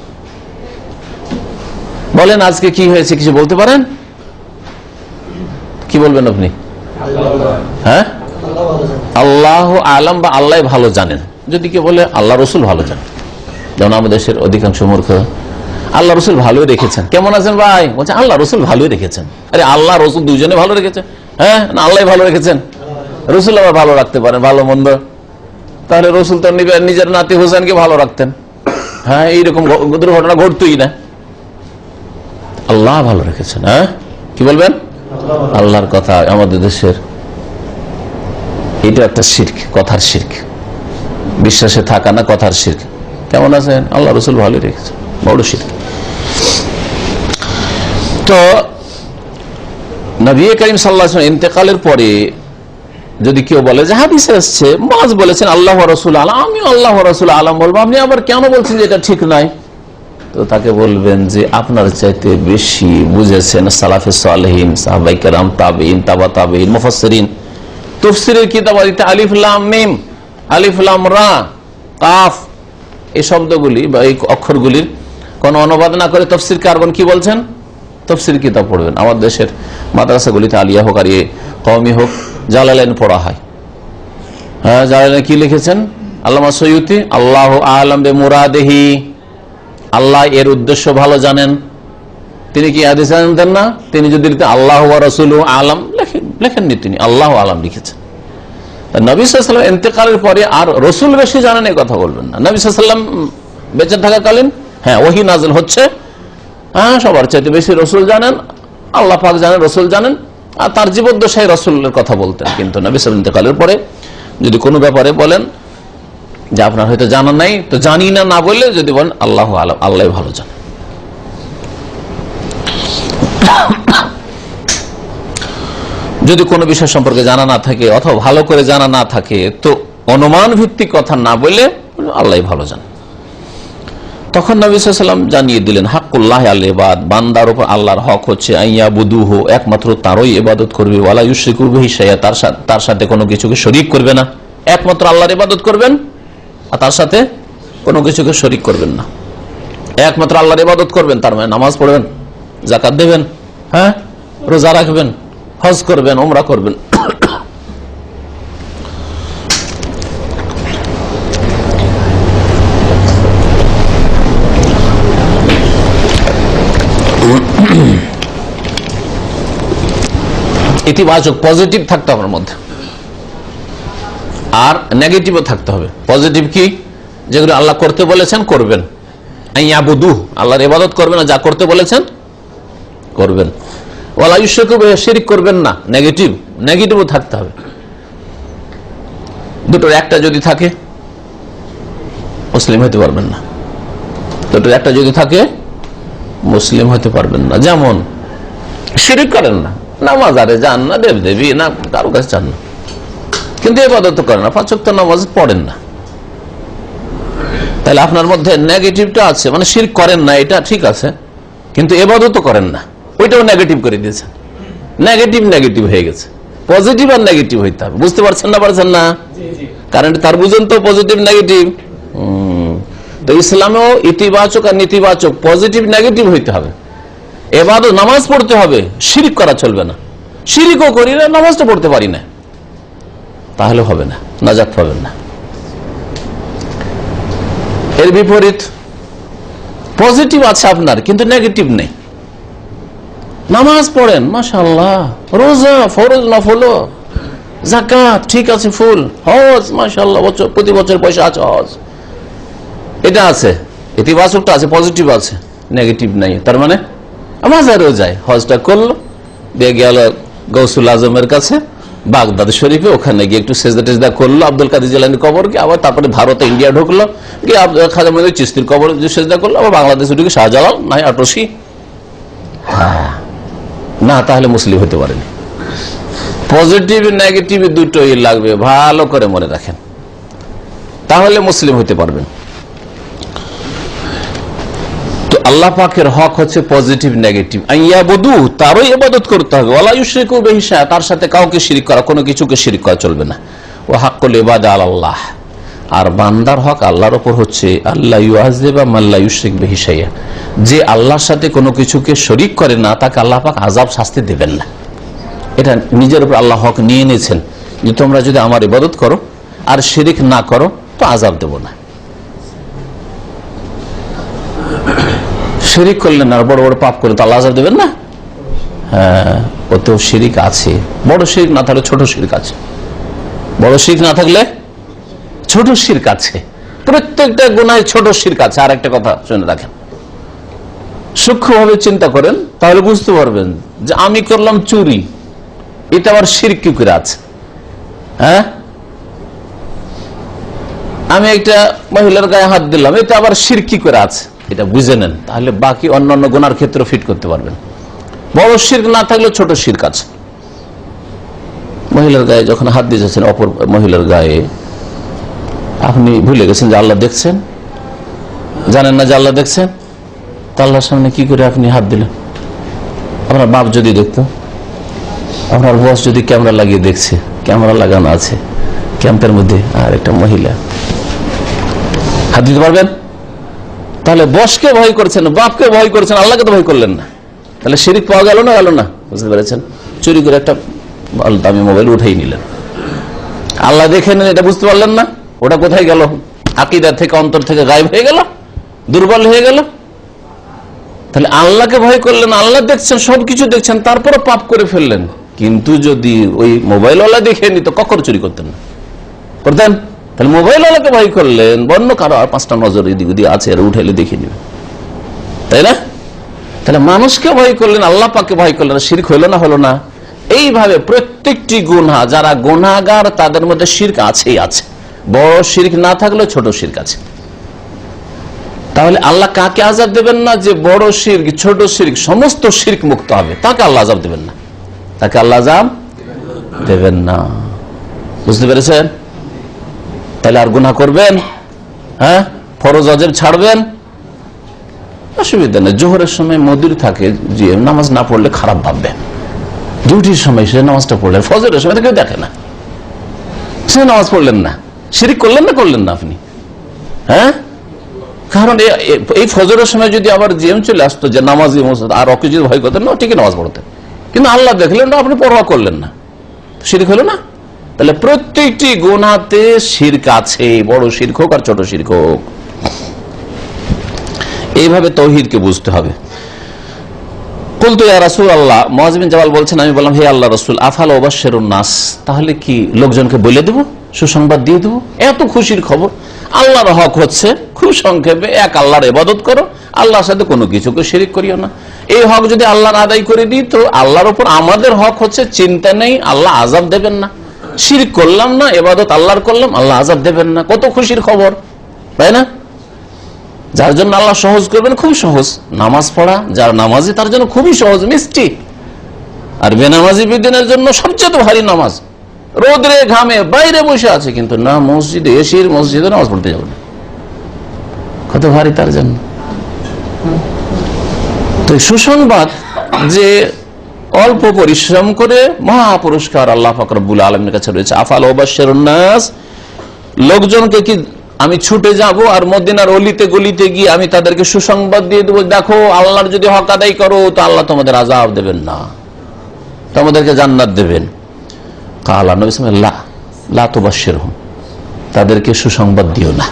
বলেন আজকে কি হয়েছে, কিছু বলতে পারেন? কি বলবেন আপনি? হ্যাঁ, আল্লাহ আ'লাম বা আল্লাহ ভালো জানেন। যদি কেউ বলে আল্লাহ রসুল ভালো জানেন, যেমন আমাদের দেশের অধিকাংশ মূর্খ, আল্লাহ রসুল ভালোই রেখেছেন। কেমন আছেন ভাই? বলছে আল্লাহ রসুল ভালোই রেখেছেন। আরে আল্লাহ রসুল দুজনে ভালো রেখেছেন? হ্যাঁ, না আল্লাহ ভালো রেখেছেন, রসুল আবার ভালো রাখতে পারেন, ভালো মন্দ। তাহলে রসুল তো নিজের নাতি হোসেনকে ভালো রাখতেন, হ্যাঁ, এইরকম দুর্ঘটনা ঘটতই না। আল্লাহ ভালো রেখেছেন, হ্যাঁ, কি বলবেন? আল্লাহর কথা আমাদের দেশের এটা একটা শিরক, কথার শিরক, বিশ্বাসে থাকা না, কথার শিরক। কেমন আছেন? আল্লাহ রসুল ভালো রেখেছেন, বড় শিরক। তো নবী করিম সাল্লাল্লাহু আলাইহি ওয়াসাল্লাম ইন্তেকালের পরে যদি কেউ বলে যে হাদিসে আসছে মুআয বলেছেন আল্লাহ ওয়া রাসূল আ'লাম, আমি আল্লাহ ওয়া রাসূল আ'লাম বলবো, আপনি আবার কেন বলছেন যে এটা ঠিক নাই? তো তাকে বলবেন যে আপনার চাইতে বেশি বুঝেছেন সালাফে সালেহিন, সাহাবায়ে কেরাম, তাবেঈন, তাবা তাবেঈন, মুফাসসিরিন। তাফসীরের কিতাবাদিতে আলিফ লাম মিম, আলিফ লাম রা, কাফ, এই শব্দগুলি বা এই অক্ষরগুলির কোন অনুবাদ না করে তাফসীর কারগণ কি বলছেন? তাফসীর কিতাব পড়বেন। আমাদের দেশের মাদ্রাসাগুলিতে আলিয়া হোক আর কওমি হোক জালালাইন পড়া হয়। হ্যাঁ, জালালাইন কি লিখেছেন? আল্লামা সয়ুতি, আল্লাহু আ'লাম বিমুরাদিহি, আল্লাহ এর উদ্দেশ্য ভালো জানেন। তিনি কি হাদিস জানতেন না? তিনি যদি লিখতেন আল্লাহু ওয়া রাসূলুহু আ'লাম, লেখেননি, তিনি আল্লাহু আ'লাম লিখেছেন। নবী সাল্লাল্লাহু আলাইহি ওয়াসাল্লাম ইন্তেকালের পরে আর রাসূল বেশি জানেন এই কথা বলবেন না। নবী সাল্লাল্লাহু আলাইহি ওয়াসাল্লাম বেঁচে থাকাকালীন হ্যাঁ ওহী নাযিল হচ্ছে, হ্যাঁ, সবার চাইতে বেশি রাসূল জানেন, আল্লাহ পাক জানেন, রাসূল জানেন, আর তার জীবদ্দশায় রাসূলের কথা বলতেন। কিন্তু নবী সাল্লাল্লাহু আলাইহি ওয়াসাল্লাম ইন্তেকালের পরে যদি কোনো ব্যাপারে বলেন যে আপনার হয়তো জানা নাই, তো জানি না না বললে যদি বলেন আল্লাহ আলাম, আল্লাহ ভালো জান। যদি কোনো বিষয় সম্পর্কে জানা না থাকে অথবা ভালো করে জানা না থাকে, তো অনুমান ভিত্তিক কথা না বলে আল্লাহ ভালো জান। তখন নবী সাল্লাল্লাহু আলাইহি ওয়াসাল্লাম জানিয়ে দিলেন, হাক্কুল্লাহ আল ইবাদ, বান্দার উপর আল্লাহর হক হচ্ছে আইয়া বুদুহু, একমাত্র তারই ইবাদত করবে, ওয়ালা ইউশরিকু বিহি শাইআ, তার সাথে কোনো কিছুকে শরীক করবে না। একমাত্র আল্লাহর ইবাদত করবেন আর তার সাথে কোনো কিছুকে শরীক করবেন না। একমাত্র আল্লাহর ইবাদত করবেন, তার মানে নামাজ পড়বেন, যাকাত দেবেন, হ্যাঁ, রোজা রাখবেন, হজ করবেন, উমরা করবেন। ইতিবাচক পজিটিভ থাকতে হবে মধ্যে, আর নেগেটিভও থাকতে হবে। পজিটিভ কি? যেগুলো আল্লাহ করতে বলেছেন করবেন, আইয়াবুদু, আল্লাহর ইবাদত করবেন, যা করতে বলেছেন করবেন, ওয়ালা ইউশরিকু বিহি, শিরক করবেন না। নেগেটিভ, নেগেটিভও থাকতে হবে। দুটোর একটা যদি থাকে মুসলিম হতে পারবেন না, দুটোর একটা যদি থাকে মুসলিম হতে পারবেন না। যেমন শিরক করেন না, নামাজ আরে যান না, দেব দেবী না, কারো কাছে চান না, কিন্তু ইবাদত করেন না, 5 ওয়াক্ত নামাজ পড়েন না, তাহলে আপনার মধ্যে নেগেটিভটা আছে, মানে শিরক করেন না, এটা ঠিক আছে, কিন্তু ইবাদত করেন না, ওইটাও নেগেটিভ করে দিয়েছেন। নেগেটিভ নেগেটিভ হয়ে গেছে, পজিটিভ আর নেগেটিভ হইতে হবে। বুঝতে পারছেন না? পারছেন না? কারণ তার বুঝেন তো পজিটিভ নেগেটিভ। তো ইসলামেও ইতিবাচক আর নেতিবাচক, পজিটিভ নেগেটিভ হইতে হবে। এবাদত, নামাজ পড়তে হবে, শিরক করা চলবে না। শিরকও করি না, নামাজটা পড়তে পারি না, তাহলে হবে না, নাজাত পাবেন না। এর বিপরীত পজিটিভ আছে আপনার, কিন্তু নেগেটিভ নেই। নামাজ পড়েন মাশাআল্লাহ, রোজা ফরজ নফল, যাকাত ঠিক আছে ফুল, হজ মাশাআল্লাহ প্রতি বছর পয়সা আছে, হজ, এটা আছে, ইতিবাচকটা আছে, পজিটিভ আছে, নেগেটিভ নাই। তার মানে মাজারেও যায়, হজটা করলো, দিয়ে গেল গৌসুল আজমের কাছে বাগদাদ শরীফে, ওখানে গিয়ে একটু সেজদা টেজদা করলো আব্দুল কাদের জিলানীর কবরকে, আবার তারপরে ভারতে ইন্ডিয়া ঢুকলো, গিয়ে খাজা মঈনুদ্দিন চিশতির কবর সেজদা করলো, আবার বাংলাদেশে ঢুকে শাহজালাল নাই আটরশি। না, তাহলে মুসলিম হতে পারেনি। পজিটিভ নেগেটিভ দুটোই লাগবে, ভালো করে মনে রাখেন, তাহলে মুসলিম হতে পারবেন। তো আল্লাহ পাকের হক হচ্ছে পজিটিভ নেগেটিভ, আইয়াবুদু, তারই ইবাদত করতে হবে, ওয়ালা ইউশরিকু বিহি শাইআ, তার সাথে কাউকে শিরক করা, কোনো কিছুকে শিরক করা চলবে না। ওয়া হাক্কুল ইবাদা আলাল্লাহ, আর বান্দার হক আল্লাহর উপর হচ্ছে আল্লাহ ইউআযিবা মান লা ইউশরিক বিহি শাইআ, যে আল্লাহর সাথে কোনো কিছুকে শরীক করে না, তাকে আল্লাহ পাক আযাব শাস্তি দেবেন না। এটা নিজের উপর আল্লাহ হক নিয়ে নিয়েছেন, যে তোমরা যদি আমার ইবাদত করো আর শিরক না করো তো আযাব দেব না। শিরিক করলেন আর বড় বড় পাপ করে তো আল্লাহ আযাব দেবেন না? হ্যাঁ, ওতেও শিরিক আছে, বড় শিরিক না থাকলে ছোট শিরিক আছে, বড় শিরিক না থাকলে ছোট শিরক আছে, প্রত্যেকটা গুনাহে ছোট শিরক আছে। আর একটা কথা শুনে রাখেন, সূক্ষ্মভাবে চিন্তা করেন, তাহলে বুঝতে পারবেন যে আমি করলাম চুরি, এটা আবার শিরক কি করে আছে। হ্যাঁ, আমি একটা মহিলার গায়ে হাত দিলাম, এটা আবার শিরক কি করে আছে, এটা বুঝে নেন, তাহলে বাকি অন্যান্য গুনার ক্ষেত্রে ফিট করতে পারবেন। বড় শিরক না থাকলে ছোট শিরক আছে। মহিলার গায়ে যখন হাত দিয়েছেন, অপর মহিলার গায়ে, আপনি ভুলে গেছেন যে আল্লাহ দেখছেন, জানেন না যে আল্লাহ দেখছেন, তা আল্লাহর সামনে কি করে আপনি হাত দিলেন? আপনার বাপ যদি দেখতো, আপনার বস যদি ক্যামেরা লাগিয়ে দেখছে, ক্যামেরা লাগানো আছে ক্যাম্পের মধ্যে, আর একটা মহিলা, হাত দিতে পারবেন? তাহলে বসকে ভয় করছেন, বাপকে ভয় করছেন, আল্লাহকে তো ভয় করলেন না, তাহলে শিরক পাওয়া গেল না গেল না? বুঝতে পেরেছেন? চুরি করে একটা দামি মোবাইল উঠেই নিলেন, আল্লাহ দেখে নেন, এটা বুঝতে পারলেন না, ওটা কোথায় গেল? আকীদা থেকে, অন্তর থেকে গায়েব হয়ে গেল, দুর্বল হয়ে গেল। তাহলে আল্লাহকে ভয় করলেন, আল্লাহ দেখছেন, সবকিছু দেখছেন, তারপরে পাপ করে ফেললেন। কিন্তু যদি ওই মোবাইলওয়ালা দেখে নিত, কখনো চুরি করতেন না, করতেন? তাহলে মোবাইলওয়ালাকে ভয় করলেন, বন্য কারো আর 5টা নজর এদিক ওদিক আছে, আর উঠাইলে দেখে নিবে, তাই না? তাহলে মানুষকে ভয় করলেন, আল্লাহ পাককে ভয় করলেন, শিরক হইল না? হলো না? এইভাবে প্রত্যেকটি গুনাহ, যারা গুনাহগার তাদের মধ্যে শিরক আছেই আছে, বড় শিরক না থাকলেও ছোট শিরক আছে। তাহলে আল্লাহ কাকে আযাব দেবেন না? যে বড় শিরক ছোট শিরক সমস্ত শিরক মুক্ত হবে তাকে আল্লাহ আযাব দেবেন না, তাকে আল্লাহ আযাব দেবেন না। বুঝতে পেরেছেন? তাহলে আর গুনাহ করবেন? হ্যাঁ, ফরজ ওয়াজিব ছাড়বেন? অসুবিধা নেই। জোহরের সময় মদির থাকে যে নামাজ না পড়লে খারাপ ভাববে, ডিউটির সময় সে নামাজটা পড়লেন, ফজরের সময় কেউ দেখে না, সে নামাজ পড়লেন না, শিরক করলেন না করলেন না আপনি? হ্যাঁ, কারণ এই ফজরের সময় যদি আবার জিএম চলে আসতো যে নামাজি আর অকে যদি ভয় করতেন না, ঠিকই নামাজ পড়তেন, কিন্তু আল্লাহ দেখলেন না, আপনি পরোয়া করলেন না, শিরক হলো না? তাহলে প্রত্যেকটি গুনাহতে শিরক আছে, বড় শিরক হোক আর ছোট শিরক হোক। এইভাবে তাওহীদকে বুঝতে হবে। কুলতু ইয়া রাসূলুল্লাহ, মুআয বিন জাবাল বলছেন, আমি বললাম হে আল্লাহর রাসূল, আফাল উবাশশিরুন নাস, তাহলে কি লোকজনকে বলে দেব, সুসংবাদ দিয়ে দেব? এত খুশির খবর, আল্লাহর হক হচ্ছে খুব সংক্ষেপে এক আল্লাহর ইবাদত করো, আল্লাহর সাথে কোনো কিছুকে শিরিক করিও না। এই হক যদি আল্লাহর আদায় করে দিই তো আল্লাহর উপর আমাদের হক হচ্ছে, চিন্তা নেই, আল্লাহ আযাব দেবেন না। শিরক করলাম না, ইবাদত আল্লাহর করলাম, আল্লাহ আযাব দেবেন না। কত খুশির খবর, তাই না? যার জন্য আল্লাহ সহজ করবেন, খুব সহজ নামাজ পড়া, যার নামাজি তার জন্য খুবই সহজ, মিষ্টি। আর বেনামাজি বিদিনের জন্য সবচেয়ে ভারী নামাজ, রোদরে ঘামে বাইরে বসে আছে কিন্তু না মসজিদে, এসির মসজিদে নামাজ পড়তে যাবে না, কত ভারী তার জন্য। তো সুসংবাদ যে অল্প পরিশ্রম করে মহা পুরস্কার আল্লাহ পাক রব্বুল আলামিনের কাছে রয়েছে। আফাল উবাশশিরুন নাস, লোকজনকে কি আমি ছুটে যাব আর মদিনার অলিতে গলিতে গিয়ে আমি তাদেরকে সুসংবাদ দিয়ে দেবো, দেখো আল্লাহর যদি হক আদায় করো তো আল্লাহ তোমাদের আযাব দেবেন না, তোমাদেরকে জান্নাত দেবেন? কালা নবী সাল্লাল্লাহু লা তুবাশশিরহুম, তাদেরকে সুসংবাদ দিও না।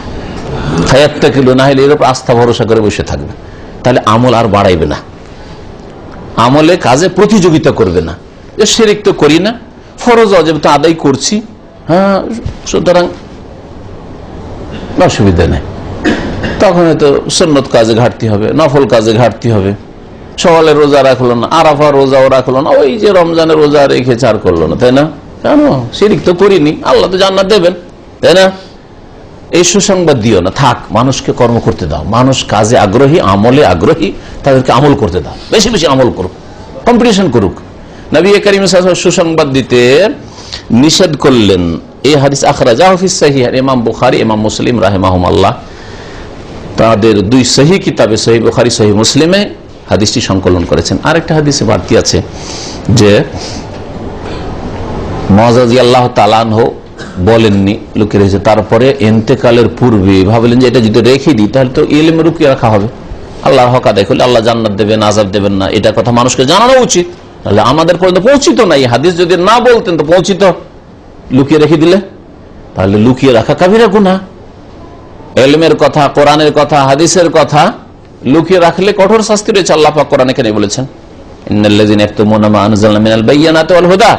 ফায়াত্তাকিলু, না হলে এর উপর আস্থা ভরসা করে বসে থাকবে, তাহলে আমল আর বাড়াইবে না, আমলে কাজে প্রতিযোগিতা করবে না। যে শিরক তো করি না, ফরজ ওয়াজিব তো আদায় করছি, হ্যাঁ সুতরাং অসুবিধা নেই। তখন হয়তো সুন্নত কাজে ঘাটতি হবে, নফল কাজে ঘাটতি হবে, সওয়ালের রোজা রাখলো না, আরাফা রোজাও রাখলো না, ওই যে রমজানের রোজা রেখে চার করলো না, তাই না? কেন? শিরক তো করিনি, আল্লাহ তো জান্নাত দেবেন, তাই না? এই সুসংবাদ দিও না, থাক, মানুষকে কর্ম করতে দাও, মানুষ কাজে আগ্রহী, আমলে আগ্রহী, তাদেরকে আমল করতে দাও, বেশি বেশি আমল করুক, কম্পিটিশন করুক। নবী করিম সাল্লাল্লাহু আলাইহি ওয়াসাল্লাম সুসংবাদ দিতে নিষেধ করলেন। এই হাদিস আখরাজাহু ফিস সাহিহ, ইমাম বুখারী, ইমাম মুসলিম রাহিমাহুমুল্লাহ তাদের দুই সহিহ কিতাবে, সহিহ বুখারী, সহিহ মুসলিমে হাদিসটি সংকলন করেছেন। আরেকটা হাদিসে বাড়তি আছে যে মুআয রাদিয়াল্লাহু তাআলা আনহু বলেননি, লুকিয়ে রেখেছে, তারপরে ইন্তেকালের পূর্বে ভাবলেন যে এটা যদি রেখে দিই তাহলে তো ইলমে লুকিয়ে রাখা হবে, আল্লাহর হক আদায় করলে আল্লাহ জান্নাত দেবেন, আযাব দেবেন না, এটা কথা মানুষকে জানানো উচিত। তাহলে আমাদের পর্যন্ত পৌঁছিত না, এই হাদিস যদি না বলতেন তো পৌঁছিত, লুকিয়ে রেখে দিলে, তাহলে লুকিয়ে রাখা কাবিরা গুনাহ। ইলমের কথা, কোরআনের কথা, হাদিসের কথা লুকিয়ে রাখলে কঠোর শাস্তি রয়েছে। আল্লাহ পাক কোরআনে কেন বলেছেন, ইন্নাল্লাযীনা ইয়াকতুমুনা মা আনজালনা মিনাল বায়্যিনাতি ওয়াল হুদা,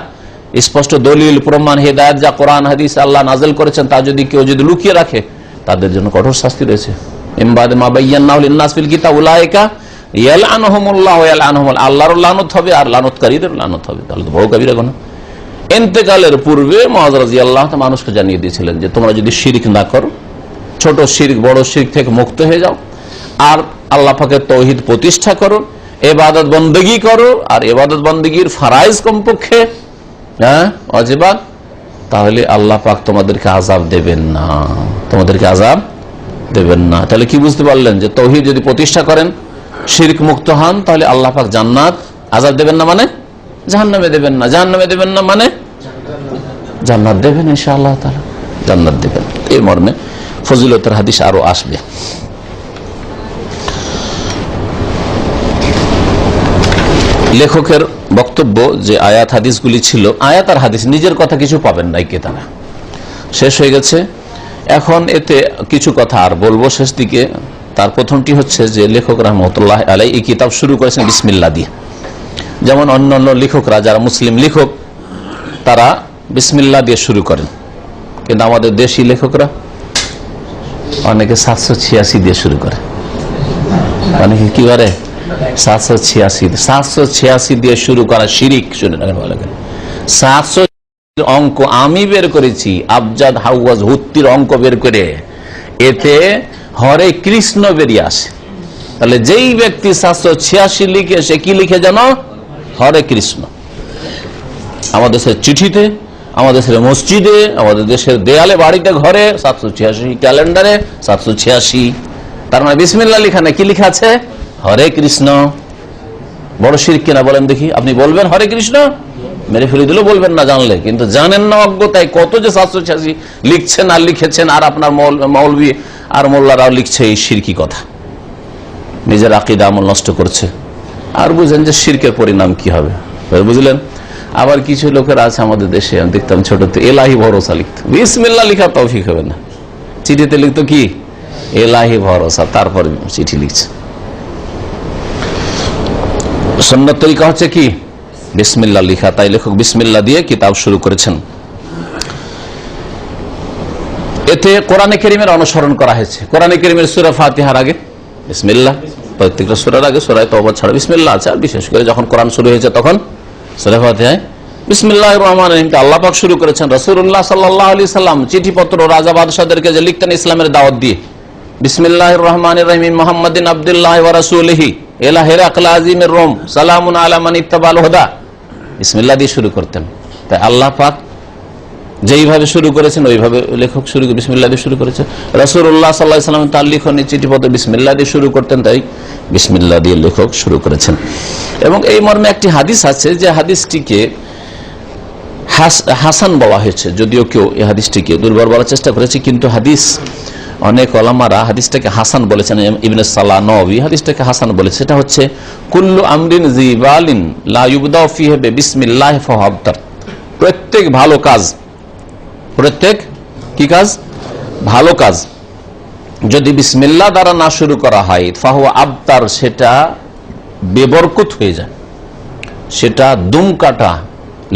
স্পষ্ট দলিল প্রমাণ হেদায়েত যা কোরআন হাদিস আল্লাহ নাযিল করেছেন তা যদি কেউ যদি লুকিয়ে রাখে তাদের জন্য কঠোর শাস্তি রয়েছে। ইমবাদে মা বায়্যানাহু লিন-নাস ফিল কিতাব উলাইকা ইয়ালআনুহুমুল্লাহু ওয়া ইয়ালআনুহুম, আল্লাহর লানত হবে আর লানতকারীদের লানত হবে, তাহলে তো বড় কাবিরা গুনাহ। ইন্তেকালের পূর্বে মুআয রাদিয়াল্লাহু তাআলা মানুষকে জানিয়ে দিয়েছিলেন যে তোমরা যদি শিরক না করো, ছোট শিরক বড় শিরক থেকে মুক্ত হয়ে যাও, আর আল্লাহ পাকের তাওহীদ প্রতিষ্ঠা করো, ইবাদত বন্দেগী করো, আর ইবাদত বন্দেগীর ফরজ কমপক্ষে ওয়াজিবাত, তাহলে আল্লাহ পাক তোমাদেরকে আযাব দেবেন না, তোমাদেরকে আযাব দেবেন না। তাহলে কি বুঝতে পারলেন যে তাওহীদ যদি প্রতিষ্ঠা করেন, শিরক মুক্ত হন, তাহলে আল্লাহ পাক জান্নাত, আযাব দেবেন না মানে জাহান্নামে দেবেন না, জাহান্নামে দেবেন না মানে জান্নাত দেবেন, ইনশাআল্লাহ তাআলা জান্নাত দেবেন। এই মর্মে ফজিলতের হাদিস আরো আসবে। লেখকের বক্তব্য যে আয়াত হাদিসগুলি ছিল, আয়াত আর হাদিস নিজের কথা কিছু পাবেন না, এই কিতাবে শেষ হয়ে গেছে। এখন এতে কিছু কথা আর বলবো শেষ দিকে। তার প্রথমটি হচ্ছে যে লেখক রাহমাতুল্লাহ আলাইহি এই কিতাব শুরু করেছেন বিসমিল্লাহ দিয়ে, যেমন অন্যান্য লেখকরা যারা মুসলিম লেখক তারা বিসমিল্লাহ দিয়ে শুরু করেন, কিন্তু আমাদের দেশি লেখকরা অনেকে 786 দিয়ে শুরু করে, অনেকে কি করে 786 দিয়ে শুরু করা শিরিক। শুনে রাখেন ভালো করে, 700 অঙ্ক আমি বের করেছি, আবজাদ হাওয়াজ হুত্তির অঙ্ক বের করে, এতে হরে কৃষ্ণ বেরিয়ে আসে। তাহলে যেই ব্যক্তি 786 লিখে, সে কি লিখে জানো? হরে কৃষ্ণ। আমাদের দেশের চিঠিতে, আমাদের দেশের মসজিদে, আমাদের দেশের দেয়ালে, বাড়িতে, ঘরে 786, ক্যালেন্ডারে 786। তার মানে বিসমিল্লাহ লিখা না, কি লিখা আছে? হরে কৃষ্ণ। বড় শিরক কিনা বলেন দেখি? আপনি বলবেন হরে কৃষ্ণ, মেরে ফেলে দিলেও বলবেন না জানলে, কিন্তু জানেন না অজ্ঞতায় কত যে 786 লিখছেন আর লিখেছেন, আর আপনার মৌলবি আর মোল্লারাও লিখছে এই শিরকি কথা, নিজের আকীদা আমল নষ্ট করছে। আর বুঝেন যে শিরকের পরিণাম কি হবে, বুঝলেন? আবার কিছু লোকের আছে আমাদের দেশে, আমি দেখতাম ছোটতে এলাহি ভরসা লিখত, বিসমিল্লাহ লিখা তৌফিক হবে না, চিঠিতে লিখতো কি এলাহি ভরসা, তারপরে চিঠি লিখছে। সুন্নাত তরিকা হচ্ছে কি বিসমিল্লাহ লিখা, তাই লেখক বিসমিল্লাহ দিয়ে কিতাব শুরু করেছেন। এতে কোরআনে কারীমের অনুসরণ করা হয়েছে। কোরআনে কারীমের সূরা ফাতিহার আগে বিসমিল্লাহ, প্রত্যেকটা সূরার আগে, সূরা তওবা ছাড়া বিসমিল্লাহ আছে। আর বিশেষ করে যখন কোরআন শুরু হয়েছে তখন সূরা ফাতিহায় বিসমিল্লাহির রহমানির রহিম আল্লাহ পাক শুরু করেছেন। রাসূলুল্লাহ সাল্লাল্লাহু আলাইহি সাল্লাম চিঠিপত্র রাজা বাদশাদেরকে যে লিখতেন ইসলামের দাওয়াত দিয়ে, বিসমিল্লাহির রহমানির রহিম মুহাম্মাদিন আবদুল্লাহি ওয়া রাসূলিহি ইলা হিরাকল আজিমির রোম সালামুন আলা মান ইত্তাবাল হুদা, বিসমিল্লাহ দিয়ে শুরু করতেন। তাই আল্লাহ পাক যেইভাবে শুরু করেছেন ওইভাবে লেখক শুরু বিসমিল্লাহ দিয়ে শুরু করেছে। রাসূলুল্লাহ সাল্লাল্লাহু আলাইহি সাল্লাম তার লিখনী চিঠিপত্র বিসমিল্লাহ দিয়ে শুরু করতেন, তাই বিসমিল্লাহ দিয়ে লেখক শুরু করেছেন। এবং এই মর্মে একটি হাদিস আছে, যে হাদিসটিকে হাসান বলা হয়েছে, যদিও কেউ এই হাদিসটিকে দুর্বল বলার চেষ্টা করেছে, কিন্তু হাদিস অনেক ওলামারা হাদিসটাকে হাসান বলেছেন। ইবনে সালাহ নওয়ী হাদিসটাকে হাসান বলেছে। সেটা হচ্ছে কুল্লু আমরিন জিবালিন লা ইউবদাউ ফিহি বিসমিল্লাহ ফাহুয়া আবতার, প্রত্যেক ভালো কাজ, প্রত্যেক কি কাজ? ভালো কাজ যদি বিসমিল্লাহ দ্বারা না শুরু করা হয়, ফাহুয়া আবতার, সেটা বেবরকত হয়ে যায়, সেটা দুম কাটা,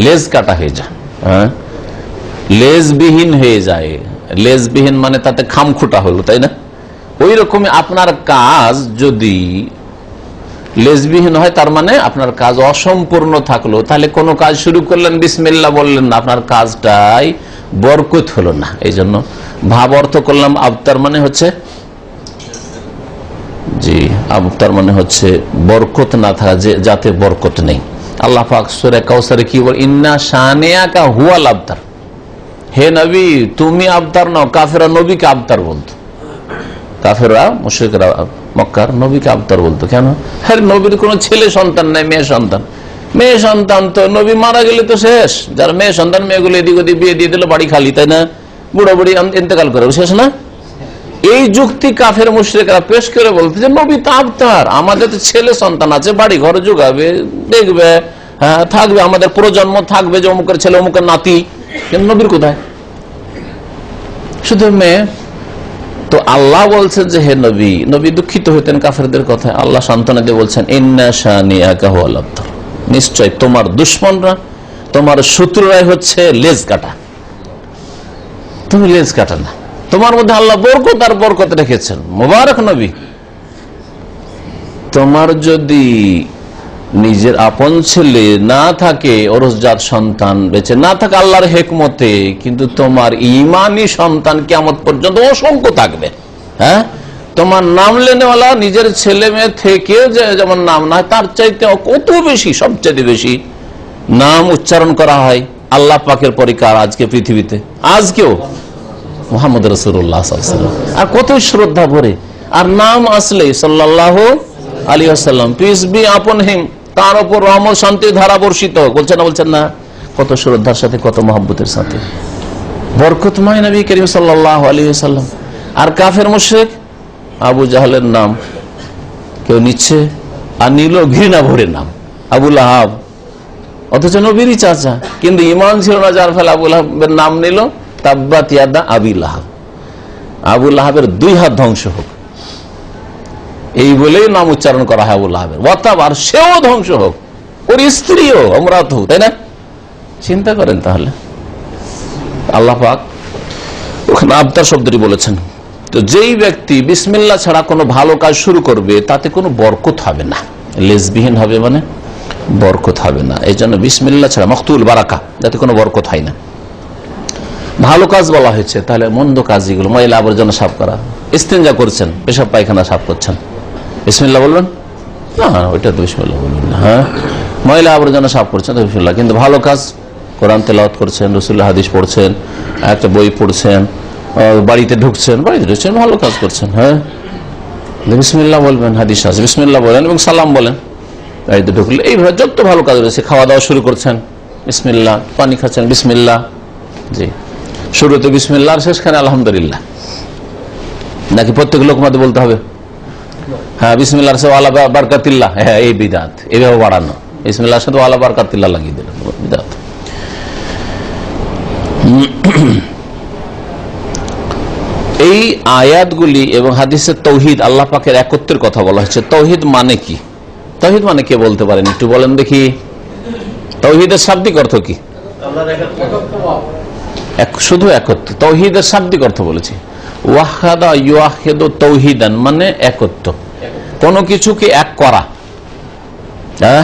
লেজ কাটা হয়ে যায়, লেজবিহীন হয়ে যায়। লেজবিহীন মানে তাতে খামখুটা হলো, তাই না? ওই রকমই আপনার কাজ যদি লেজবিহীন হয়, তার মানে আপনার কাজ অসম্পূর্ণ থাকলো। তাহলে কোনো কাজ শুরু করলেন বিসমিল্লাহ বললেন না, আপনার কাজটাই বরকত হলো না। এই জন্য ভাব অর্থ করলাম আবতার মানে হচ্ছে, জি, আবতার মানে হচ্ছে বরকত না থাকা, যাতে বরকত নেই। আল্লাহ পাক সূরা কাউসারে কি বলে? ইন্না শানিয়াকা হুয়াল আবতার, হে নবী তুমি আবতার নও। কাফেররা নবীকে আবতার বলতো, কাফেররা মুশরিকরা মক্কার নবীকে আবতার বলতো। কেন? হ্যাঁ, নবীর কোনো ছেলে সন্তান নাই, মেয়ে সন্তান। মেয়ে সন্তান তো নবী মারা গেলে তো শেষ, যার মেয়ে সন্তান, মেয়েগুলো এদিক ওদিক বিয়ে দিয়ে দিল, বাড়ি খালি, তাই না? বুড়ো বুড়ি ইন্তেকাল করে শেষ না? এই যুক্তি কাফের মুশরিকরা পেশ করে বলতে যে নবী তো আবতার, আমাদের তো ছেলে সন্তান আছে, বাড়ি ঘর যোগাবে, দেখবে, হ্যাঁ থাকবে, আমাদের প্রজন্ম থাকবে, যে অমুকের ছেলে অমুকের নাতি। কিন্তু নবীর কোথায়? শুধু মেয়ে। তো আল্লাহ বলছেন যে হে নবী, নবী দুঃখিত হইতেন কাফেরদের কথায়। আল্লাহ সান্ত্বনা দিয়ে বলছেন ইন্না শানিয়াকা হুয়াল আবতার, নিশ্চয় তোমার দুশমনরা, তোমার শত্রুরাই হচ্ছে লেজ কাটা, তুমি লেজ কাটা না। তোমার মধ্যে আল্লাহ বরকত আর বরকত রেখেছেন, মোবারক নবী। তোমার যদি নিজের আপন ছেলে না থাকে, ওরসজাত সন্তান বেঁচে না থাকে আল্লাহর হেকমতে, কিন্তু তোমার ঈমানি সন্তান কিয়ামত পর্যন্ত অসংখ্য থাকবে। হ্যাঁ, তোমার নাম লেনেওয়ালা নিজের ছেলে মেয়ে থেকে যেমন নাম না, তার চাইতে কত বেশি, সবচেয়ে বেশি নাম উচ্চারণ করা হয় আল্লাহ পাকের পরিকার আজকে পৃথিবীতে, আজকেও মুহাম্মদ রাসূলুল্লাহ সাল্লাল্লাহু আলাইহি ওয়াসাল্লাম। আর কত শ্রদ্ধা ভরে, আর নাম আসলে সাল্লাল্লাহু আলাইহি ওয়াসাল্লাম, পিস বি আপন হিম, তার উপর রহমত শান্তির ধারা বর্ষিত, বলছেন না? বলছেন না? কত শ্রদ্ধার সাথে, কত মহব্বতের সাথে, বরকতময় নবী করিম সাল্লাল্লাহু আলাইহি ওয়াসাল্লাম। আর কাফের মুশরিক আবু জাহলের নাম কেউ নিচ্ছে, আর নিল ঘৃণা ভরে নাম আবু লাহাব, অথচ নবীরই চাচা, কিন্তু ঈমান ছিল না, যার ফলে আবু লাহাবের নাম নিল তাব্বাত ইয়াদা আবি লাহাব, আবু লাহাবের 2 হাত ধ্বংস হোক, এই বলেই নাম উচ্চারণ করা হয় আবু লাহাবের। আর সেও ধ্বংস হোক, ওর স্ত্রীও অমরাত হোক, তাই না? চিন্তা করেন তাহলে। আল্লাহ পাক ওখানে আবতার শব্দটি বলেছেন। তো যেই ব্যক্তি বিসমিল্লাহ ছাড়া কোনো ভালো কাজ শুরু করবে, তাতে কোনো বরকত হবে না, লেজবিহীন হবে, মানে বরকত হবে না। এই জন্য বিসমিল্লাহ ছাড়া মকতুল বারাকা, যাতে কোনো বরকত হয় না। ভালো কাজ বলা হয়েছে, তাহলে মন্দ কাজ যেগুলো, ময়লা আবর্জনা সাফ করা, ইস্তেঞ্জা করছেন, পেশাব পায়খানা সাফ করছেন, বিসমিল্লাহ বলবেন না? ওইটা তো বিসমিল্লাহ বলবেন না। হ্যাঁ, ময়লা আবর্জনা সাফ করছেন তো বিসমিল্লাহ। কিন্তু ভালো কাজ, কোরআন তেলাওয়াত করছেন, রাসূলুল্লাহ হাদিস পড়ছেন, একটা বই পড়ছেন, বাড়িতে ঢুকছেন, ভালো কাজ করছেন, হ্যাঁ বিসমিল্লাহ বলবেন। হাদিস আছে বিসমিল্লাহ বলেন এবং সালাম বলেন বাড়িতে ঢুকলে। এইভাবে যত ভালো কাজ রয়েছে, খাওয়া দাওয়া শুরু করছেন বিসমিল্লাহ, পানি খাচ্ছেন বিসমিল্লাহ, জি শুরুতে বিসমিল্লাহ আর শেষখানে আলহামদুলিল্লাহ। নাকি প্রত্যেক লোকমাতে বলতে হবে? হ্যাঁ, বিসমিল্লাহ ওয়ালা বারকাতিল্লাহ, হ্যাঁ এই বিদাত, এইভাবে বাড়ানো, বিসমিল্লাহর সাথে ওয়ালা বারকাতিল্লাহ লাগিয়ে দিলেন, বিদাত। এই আয়াতগুলি এবং হাদিসের তৌহিদ, আল্লাহ পাকের একত্বের কথা বলা হয়েছে। তৌহিদ মানে কি? তৌহিদ মানে কে বলতে পারেন? একটু বলেন দেখি। তৌহিদের শাব্দিক অর্থ কি? শুধু একত্ব। তৌহিদের শাব্দিক অর্থ বলেছি, ওয়াহাদা ইউয়াহিদু তৌহিদান, মানে একত্ব, কোনো কিছুকে এক করা, হ্যাঁ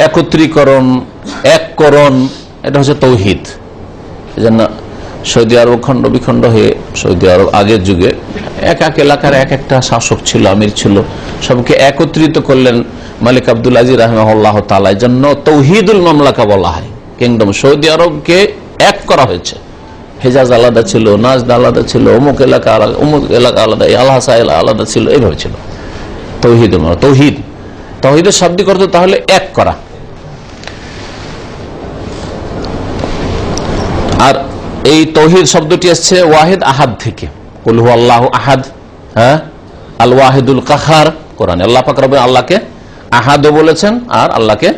একত্রীকরণ, এককরণ, এটা হচ্ছে তৌহিদ। এজন্য সৌদি আরব খণ্ড বিখণ্ড হয়ে, সৌদি আরব আগের যুগে এক এক এলাকার এক একটা শাসক ছিল, আমির ছিল, সবকে একত্রিত করলেন মালিক আব্দুল আজিজ রাহিমাহুল্লাহ তাআলা। এই জন্য তৌহিদুল মামলাকা বলা হয়। কিংডম সৌদি আরবকে এক করা হয়েছে। হেজাজ আলাদা ছিল, নাজদ আলাদা ছিল, অমুক এলাকা আলাদা, অমুক এলাকা আলাদা, আল-হাসা আলাদা ছিল, এইভাবে ছিল। তৌহিদুল মামলা, তৌহিদ, তৌহিদের শাব্দিক অর্থ তাহলে এক করা। আর এই তৌহিদ শব্দটি আসছে ওয়াহিদ আহাদ থেকে, কুল হু আল্লাহু আহাদ, হ্যাঁ আল ওয়াহিদুল কাহার। কোরআনে আল্লাহ পাক রব্বুল আল্লাহকে আহাদও বলেছেন আর আল্লাহকে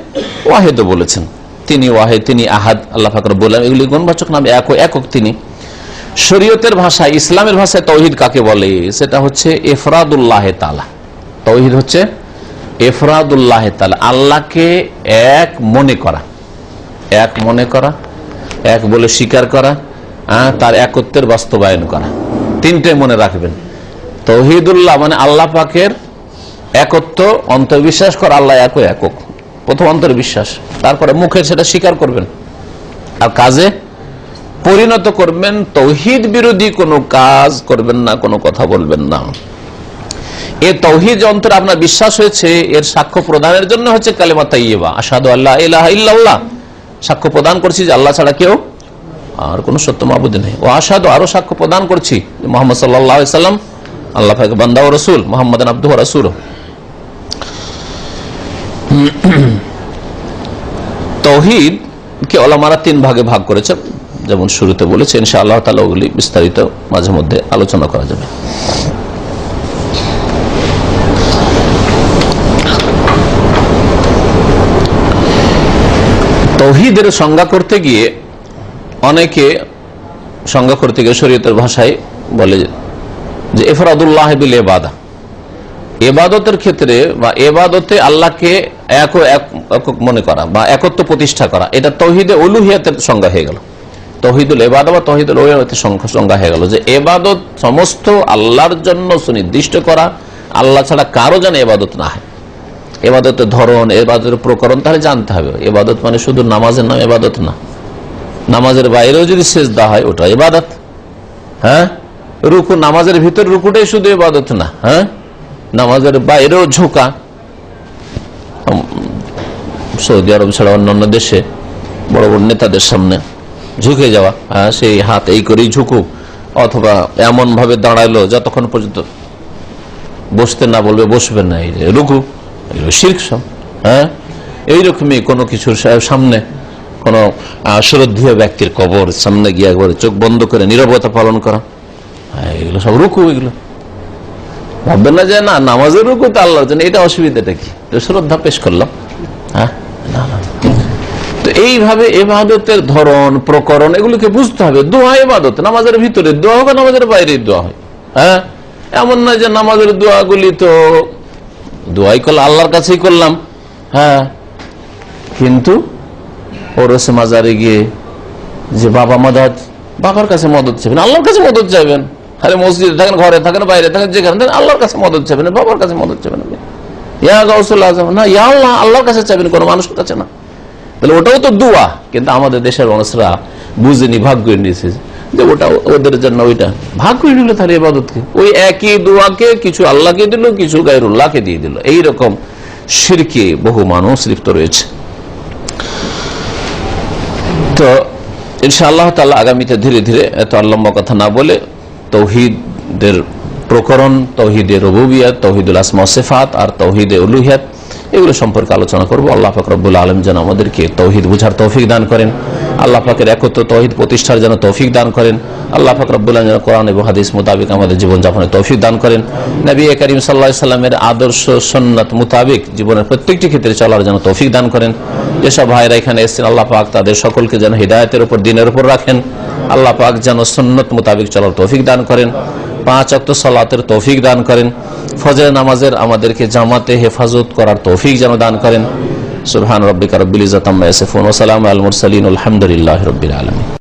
ওয়াহিদও বলেছেন। তিনি ওয়াহিদ, তিনি আহাদ, আল্লাহ পাক রব্বুল আলামিন, এগুলি গুণবাচক নাম, একক তিনি। শরীয়তের ভাষায়, ইসলামের ভাষায় তৌহিদ কাকে বলে? সেটা হচ্ছে ইফরাদুল্লাহ তাআলা। তৌহিদ হচ্ছে ইফরাদুল্লাহ তাআলা, আল্লাহকে এক মনে করা, এক মনে করা, এক বলে স্বীকার করা, তার একত্বের বাস্তবায়ন করা। তিনটে মনে রাখবেন। তৌহিদুল্লাহ মানে আল্লাহ পাকের একত্ব, অন্তর্বিশ্বাস করা আল্লাহ একক, প্রথম অন্তর্বিশ্বাস, তারপরে মুখে সেটা স্বীকার করবেন আর কাজে পরিণত করবেন। তৌহিদ বিরোধী কোনো কাজ করবেন না, কোনো কথা বলবেন না। এই তৌহিদ অন্তরে আপনার বিশ্বাস হয়েছে, এর সাক্ষ্য প্রদানের জন্য হচ্ছে কালেমা তাইয়্যিবা, আশহাদু আল্লা ইলাহা ইল্লাল্লাহ, সাক্ষ্য প্রদান করছি যে আল্লাহ ছাড়া কেউ আর কোন সত্য মাবুদ নেই। ও আশহাদু, আরো সাক্ষ্য প্রদান করছি মুহাম্মদ সাল্লাল্লাহু আলাইহি সাল্লাম আল্লাহ পাকের বান্দা ও রাসূল, মুহাম্মাদান আবদুহু ওয়া রাসূলুহু। তৌহিদকে উলামারা তিন ভাগে ভাগ করেছে, যেমন শুরুতে বলেছে। ইনশাআল্লাহ তাআলা ওগুলি বিস্তারিত মাঝে মধ্যে আলোচনা করা যাবে। তৌহিদের সংজ্ঞা করতে গিয়ে অনেকে সংজ্ঞা করতে গিয়ে শরীয়তের ভাষায় বলে যে ইফরাদুল্লাহ বিল ইবাদা, ইবাদতের ক্ষেত্রে বা ইবাদতে আল্লাহকে একক মনে করা বা একত্ব প্রতিষ্ঠা করা, এটা তৌহিদে উলুহিয়াতের সংজ্ঞা হয়ে গেল। তৌহিদুল ইবাদা বা তৌহিদুল উলুহিয়াতের সংজ্ঞা হয়ে গেল যে ইবাদত সমস্ত আল্লাহর জন্য সুনির্দিষ্ট করা, আল্লাহ ছাড়া কারো যেন ইবাদত না হয়। ইবাদতের ধরন, ইবাদতের প্রকরণ তাহলে জানতে হবে। ইবাদত মানে শুধু নামাজের নাম ইবাদত না, নামাজের বাইরেও যদি সেজদা হয় ওটা ইবাদত। হ্যাঁ, রুকু, নামাজের ভিতর রুকুটাই শুধু ইবাদত না, হ্যাঁ নামাজের বাইরেও ঝোঁকা। সৌদি আরব ছাড়া অন্যান্য দেশে বড় বড় নেতাদের সামনে ঝুঁকে যাওয়া, হ্যাঁ সেই হাত এই করেই ঝুঁকুক, অথবা এমন ভাবে দাঁড়াইলো যতক্ষণ পর্যন্ত বসতে না বলবে বসবেন না, এই যে রুকু, শিরক সব। হ্যাঁ, এইরকমই কোনো কিছুর সামনে, কোনো শ্রদ্ধেয় ব্যক্তির কবর সামনে গিয়ে একবারে চোখ বন্ধ করে নীরবতা পালন করা, এগুলো সব রুকু। এগুলো ভাববেন না যে না নামাজের রুকু তো আল্লাহর জন্য, এটা অসুবিধাটা কি, শ্রদ্ধা পেশ করলাম। হ্যাঁ, তো এইভাবে ইবাদতের ধরন, প্রকরণ এগুলোকে বুঝতে হবে। দোয়া ইবাদত, নামাজের ভিতরে দোয়া হোক, নামাজের বাইরে দোয়া হয়। হ্যাঁ, এমন না যে নামাজের দোয়াগুলি তো দোয়াই করলাম, আল্লাহর কাছেই করলাম, হ্যাঁ কিন্তু ওরসে মাজারে গিয়ে যে বাবা মদদ, বাবার কাছে মদদ চাইবেন, আল্লাহর কাছে মদদ চাইবেন। আরে মসজিদে থাকেন, ঘরে থাকেন, বাইরে থাকেন, যেখানে থাকেন আল্লাহর কাছে মদদ চাইবেন, বাবার কাছে মদদ চাইবেন। ইয়া গাউসুল আজম না, ইয়া আল্লাহ, আল্লাহর কাছে চাইবেন, কোনো মানুষের কাছে না। তাহলে ওটাও তো দোয়া, কিন্তু আমাদের দেশের মানুষরা বুঝেনি, ভাগ করে নিয়েছে যে ওটা ওদের জন্য, ওইটা ভাগ করে নিল। তাহলে ইবাদতকে, ওই একই দোয়াকে কিছু আল্লাহকে দিল, কিছু গায়রুল্লাহকে দিয়ে দিল। এইরকম শিরকে বহু মানুষ লিপ্ত রয়েছে। তো ইনশাআল্লাহ তাআলা আগামীতে ধীরে ধীরে, এত লম্বা কথা না বলে, তৌহিদের প্রকরণ, তৌহিদে রুবুবিয়ত, তৌহিদুল আসমা ওয়া সিফাত আর তৌহিদে উলুহিয়ত, এগুলো সম্পর্কে আলোচনা করব। আল্লাহ পাক রব্বুল আলামিন যেন আমাদেরকে তৌহিদ বুঝার তৌফিক দান করেন, আল্লাহ পাকের একত্র তৌহিদ প্রতিষ্ঠার যেন তৌফিক দান করেন, আল্লাহ পাক রব্বুল আলামিন যেন কোরআন এবং হাদিস মোতাবেক আমাদের জীবন যাপনের তৌফিক দান করেন, নবী করিম সাল্লাল্লাহু আলাইহি সাল্লামের আদর্শ সুন্নাত মোতাবেক জীবনের প্রত্যেকটি ক্ষেত্রে চলার যেন তৌফিক দান করেন। যেসব ভাইরা এখানে এসেছেন, আল্লাহ পাক তাদের সকলকে যেন হিদায়াতের উপর, দ্বীনের উপর রাখেন। আল্লাহ পাক যেন সুন্নাত মোতাবেক চলার তৌফিক দান করেন, 5 ওয়াক্ত সালাতের তৌফিক দান করেন, ফজর নামাজের আমাদেরকে জামাতে হেফাজত করার তৌফিক যেন দান করেন। সুবহান রাব্বিকা রাব্বিল ইজ্জাতি আম্মা ইয়াসিফুন ওয়া সালামুন আলাল মুরসালিন, আলহামদুলিল্লাহি রাব্বিল আলামিন।